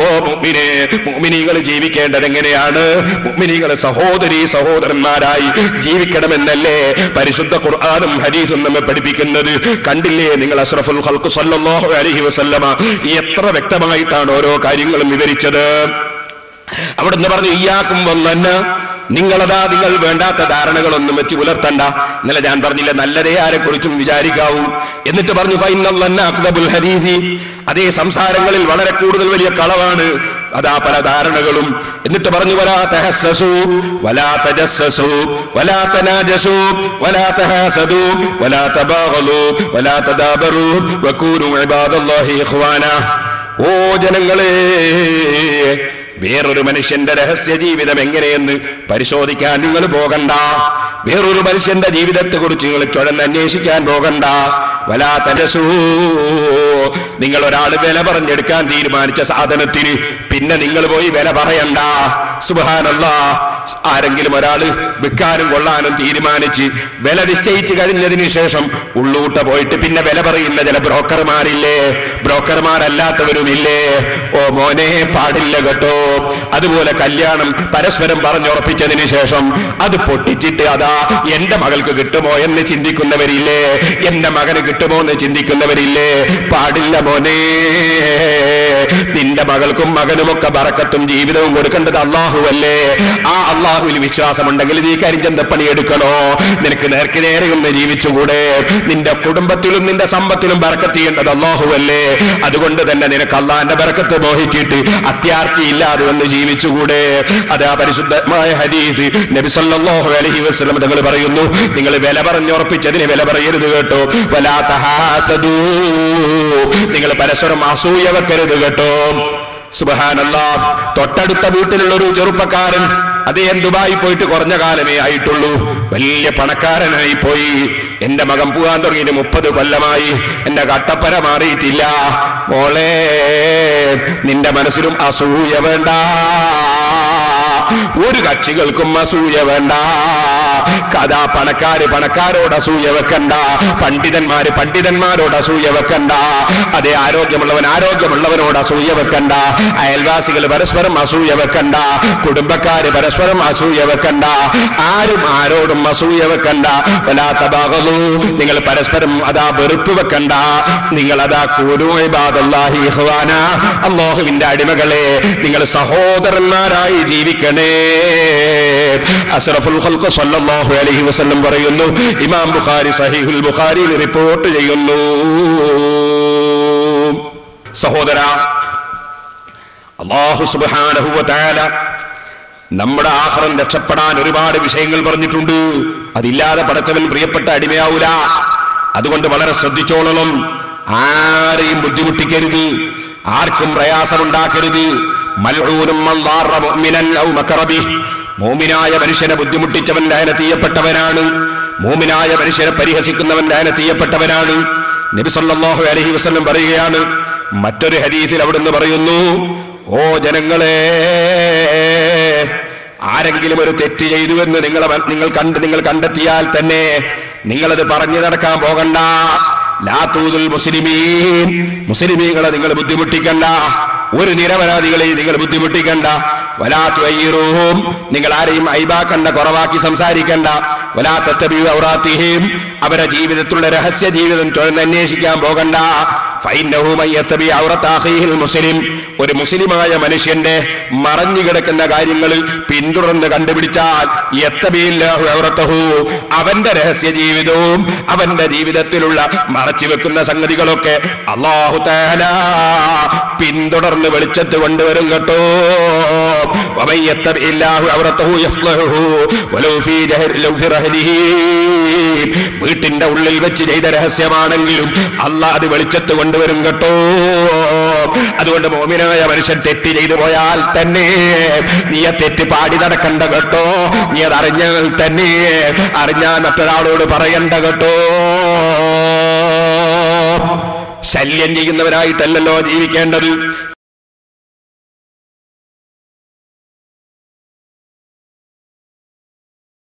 ഓ മുഅ്മിനേ, മുഅ്മിനീകൾ ജീവിക്കേണ്ടത് എങ്ങനെയാണ്? മുഅ്മിനീകൾ സഹോദരീ സഹോദരന്മാരായി ജീവിക്കണമെന്നല്ലേ പരിശുദ്ധ ഖുർആനും ഹദീസും നമ്മെ പഠിപ്പിക്കുന്നത്? കണ്ടില്ലേ നിങ്ങൾ അഷ്റഫുൽ ഖൽഖ് സല്ലല്ലാഹു അലൈഹി വസല്ലമ എത്ര വ്യക്തമായിട്ടാണ് ഓരോ കാര്യങ്ങളും വിവരിച്ചത്. അവിടുന്ന് പറഞ്ഞു, ഇയ്യാക്കും വന്ന, നിങ്ങളതാ നിങ്ങൾ വേണ്ടാത്ത ധാരണകളൊന്നും വെച്ച് പുലർത്തണ്ട. ഇന്നലെ ഞാൻ പറഞ്ഞില്ല, നല്ലതേ ആരെ കുറിച്ചും വിചാരിക്കാവൂ. എന്നിട്ട് പറഞ്ഞു, ഫൈനൽ അക്ദബുൽ ഹദീസി, അതേ സംസാരങ്ങളിൽ വളരെ കൂടുതൽ വലിയ കളവാണ്, അതാ പല ധാരണകളും. എന്നിട്ട് പറഞ്ഞു, വലാ തഹസ്സസു വലാ തജസ്സസു വലാ തനാജസു വലാ തഹാസദു വലാ തബാഗലു വലാ തദാബറു വകൂനു ഇബാദല്ലാഹി ഇഖ്വാന. ഓ ജനങ്ങളെ, വേറൊരു മനുഷ്യന്റെ രഹസ്യ ജീവിതം എങ്ങനെയെന്ന് പരിശോധിക്കാൻ നിങ്ങൾ പോകണ്ട. വേറൊരു മനുഷ്യന്റെ ജീവിതത്തെ കുറിച്ച് നിങ്ങൾ ചുഴന്ന് അന്വേഷിക്കാൻ പോകണ്ട. വലാ തജസൂ, നിങ്ങൾ ഒരാൾ വില പറഞ്ഞെടുക്കാൻ തീരുമാനിച്ച സാധനത്തിന് പിന്നെ നിങ്ങൾ പോയി വില പറയണ്ട. സുബ്ഹാനല്ലാഹ്, ആരെങ്കിലും ഒരാള് വിൽക്കാനും കൊള്ളാനും തീരുമാനിച്ച് വില നിശ്ചയിച്ചു കഴിഞ്ഞതിന് ശേഷം ഉള്ളൂട്ട പോയിട്ട് പിന്നെ വില പറയുന്ന ചില ബ്രോക്കർമാരില്ലേ, ബ്രോക്കർമാരല്ലാത്തവരുമില്ലേ? ഓ മോനെ, പാടില്ല കേട്ടോ. അതുപോലെ കല്യാണം പരസ്പരം പറഞ്ഞുറപ്പിച്ചതിന് ശേഷം അത് പൊട്ടിച്ചിട്ട് അതാ എന്റെ മകൾക്ക് കിട്ടുമോ എന്ന് ചിന്തിക്കുന്നവരില്ലേ, എന്റെ മകന് കിട്ടുമോ എന്ന് ചിന്തിക്കുന്നവരില്ലേ? പാടില്ല മോനെ. നിന്റെ മകൾക്കും മകനുമൊക്കെ ബറക്കത്തും ജീവിതവും കൊടുക്കേണ്ടത് അല്ലാഹുവല്ലേ. ആ അല്ലാഹുവിൽ വിശ്വാസമുണ്ടെങ്കിൽ നീ കരിഞ്ചന്തപ്പണി എടുക്കണോ? നിനക്ക് നേർക്ക് നേരെ ഒന്ന് ജീവിച്ചുകൂടെ? നിന്റെ കുടുംബത്തിലും നിന്റെ സമ്പത്തിലും ബറക്കത്ത് ചെയ്യേണ്ടത് അല്ലാഹുവല്ലേ. അതുകൊണ്ട് തന്നെ നിനക്ക് അല്ലാഹുവിന്റെ ബറക്കത്ത് മോഹിച്ചിട്ട് അത്യാർത്തിയില്ലാതെ ഒന്ന് ജീവിച്ചുകൂടെ? അതാ പരിശുദ്ധമായ ഹദീസ് നബി സല്ലല്ലാഹു അലൈഹി വസല്ലം തങ്ങൾ പറയുന്നു, നിങ്ങൾ വില പറഞ്ഞുറപ്പിച്ചതിന് വില പറയരുത് കേട്ടോ. വലാ തഹാസദൂ, നിങ്ങൾ പരസ്പരം അസൂയ വെക്കരുത് കേട്ടോ. സുബ്ഹാനല്ലാഹ്, തൊട്ടടുത്ത വീട്ടിലുള്ള ഒരു ചെറുപ്പക്കാരൻ അദ്ദേഹം ദുബായി പോയിട്ട് കുറഞ്ഞ കാലമേ ആയിട്ടുള്ളൂ, വലിയ പണക്കാരനായി പോയി. എന്റെ മകൻ പോകാൻ തുടങ്ങിയിട്ട് 30 കൊല്ലമായി, എന്റെ കട്ടപ്പന മാറിയിട്ടില്ല. മോളെ, നിന്റെ മനസ്സിലും അസൂയ വേണ്ട, ഒരു കക്ഷികൾക്കും അസൂയ വേണ്ട. കഥാ പണക്കാരോട് അസൂയ വെക്കണ്ട, പണ്ഡിതന്മാരോട് അസൂയ വെക്കണ്ട, അതേ ആരോഗ്യമുള്ളവനോട് അസൂയ വെക്കണ്ട, അയൽവാസികൾ പരസ്പരം അസൂയ വെക്കണ്ട, കുടുംബക്കാര് പരസ്പരം അസൂയ വെക്കണ്ട, ആരും ആരോടും അസൂയ വെക്കണ്ട. വലാ തബാഗളൂ, നിങ്ങൾ പരസ്പരം അതാ വെറുപ്പ് വെക്കണ്ട. നിങ്ങൾ അതാ കൂനൂ ഇബാദല്ലാഹി ഇഖ്വാന, അല്ലാഹുവിന്റെ അടിമകളെ നിങ്ങൾ സഹോദരന്മാരായി ജീവിക്കണേ. അസ്റഫുൽ ഖൽഖ് സല്ലല്ലാഹു അലൈഹി വസല്ലം പറയുന്നു, ഇമാം ബുഖാരി സഹീഹുൽ ബുഖാരിയിൽ റിപ്പോർട്ട് ചെയ്യുന്നു. സഹോദര, അല്ലാഹു സുബ്ഹാനഹു വ തആല നമ്മുടെ ആഖിറം രക്ഷപ്പെടാൻ ഒരുപാട് വിഷയങ്ങൾ പറഞ്ഞിട്ടുണ്ട്. അതില്ലാതെ പടച്ചവൻ പ്രിയപ്പെട്ട അടിമയാവൂല. അതുകൊണ്ട് വളരെ ശ്രദ്ധിച്ചോളണം. ആരെയും ബുദ്ധിമുട്ടിക്കരുത്, ആർക്കും പ്രയാസമുണ്ടാക്കരുത്. മൽഊനും മൻ ളാറ മുഅ്മിനൻ ഔ മകറ ബിഹി, മോമിനായ മനുഷ്യനെ ബുദ്ധിമുട്ടിച്ചവൻ ലഅനത്ത് ചെയ്യപ്പെട്ടവനാണ്. മോമിനായ മനുഷ്യനെ പരിഹസിക്കുന്നവൻ ലഅനത്ത് ചെയ്യപ്പെട്ടവനാണ്. നബി സല്ലല്ലാഹു അലൈഹി വസല്ലം പറയുകയാണ്, മറ്റൊരു ഹദീസിൽ അവിടുന്ന് പറയുന്നു, ഓ ജനങ്ങളെ, ആരെങ്കിലും ഒരു തെറ്റ് ചെയ്തുവെന്ന് നിങ്ങൾ കണ്ടെത്തിയാൽ തന്നെ നിങ്ങളത് പറഞ്ഞു നടക്കാൻ പോകണ്ട. ലാ തൂദുൽ മുസ്ലിമീൻ, മുസ്ലിമീങ്ങളെ നിങ്ങൾ ബുദ്ധിമുട്ടിക്കണ്ട, ഒരു നിരപരാധികളെ നിങ്ങൾ ബുദ്ധിമുട്ടിക്കണ്ട. വലാ തുഅയ്യിറൂഹും, നിങ്ങൾ ആരെയും ഐബാക്കണ്ട, കുറവാക്കി സംസാരിക്കണ്ട. വലാ തത്തബിഉ ഔറാത്തിഹിം, അവരുടെ ജീവിതത്തിലുള്ള രഹസ്യ ജീവിതം അന്വേഷിക്കാൻ പോകണ്ട. ഫഇന്നഹു മൻ യത്തബി ഔറത അഖീഹിൽ മുസ്ലിം, ഒരു മുസ്ലിമായ മനുഷ്യന്റെ മറഞ്ഞു കിടക്കുന്ന കാര്യങ്ങൾ പിന്തുടർന്ന് കണ്ടുപിടിച്ചാൽ യത്തബില്ലാഹു ഔറതഹു, അവന്റെ രഹസ്യ ജീവിതവും അവന്റെ ജീവിതത്തിലുള്ള മറച്ചു വെക്കുന്ന സംഗതികളൊക്കെ അല്ലാഹു തആല പിന്തുടർന്ന് വെളിച്ചത്ത് കൊണ്ടുവരും കേട്ടോ. വമൻ യത്തബില്ലാഹു ഔറതഹു യഫ്ളഹു വലൗ ഫീ റഹ്ലിഹി, വീട്ടിന്റെ ഉള്ളിൽ വെച്ച് ചെയ്ത രഹസ്യമാണെങ്കിലും അല്ലാഹ് അത് വെളിച്ചത്ത് കൊണ്ടുവരും കേട്ടോ. അതുകൊണ്ട് മോമിനായ മനുഷ്യൻ തെറ്റ് ചെയ്തു പോയാൽ തന്നെ നീ ആ തെറ്റ് പാടി നടക്കണ്ട കേട്ടോ. നീ അത് അറിഞ്ഞാൽ തന്നെ അറിഞ്ഞാൽ മറ്റൊരാളോട് പറയണ്ട കേട്ടോ. ശല്യം ചെയ്യുന്നവരായിട്ടല്ലല്ലോ ജീവിക്കേണ്ടത്,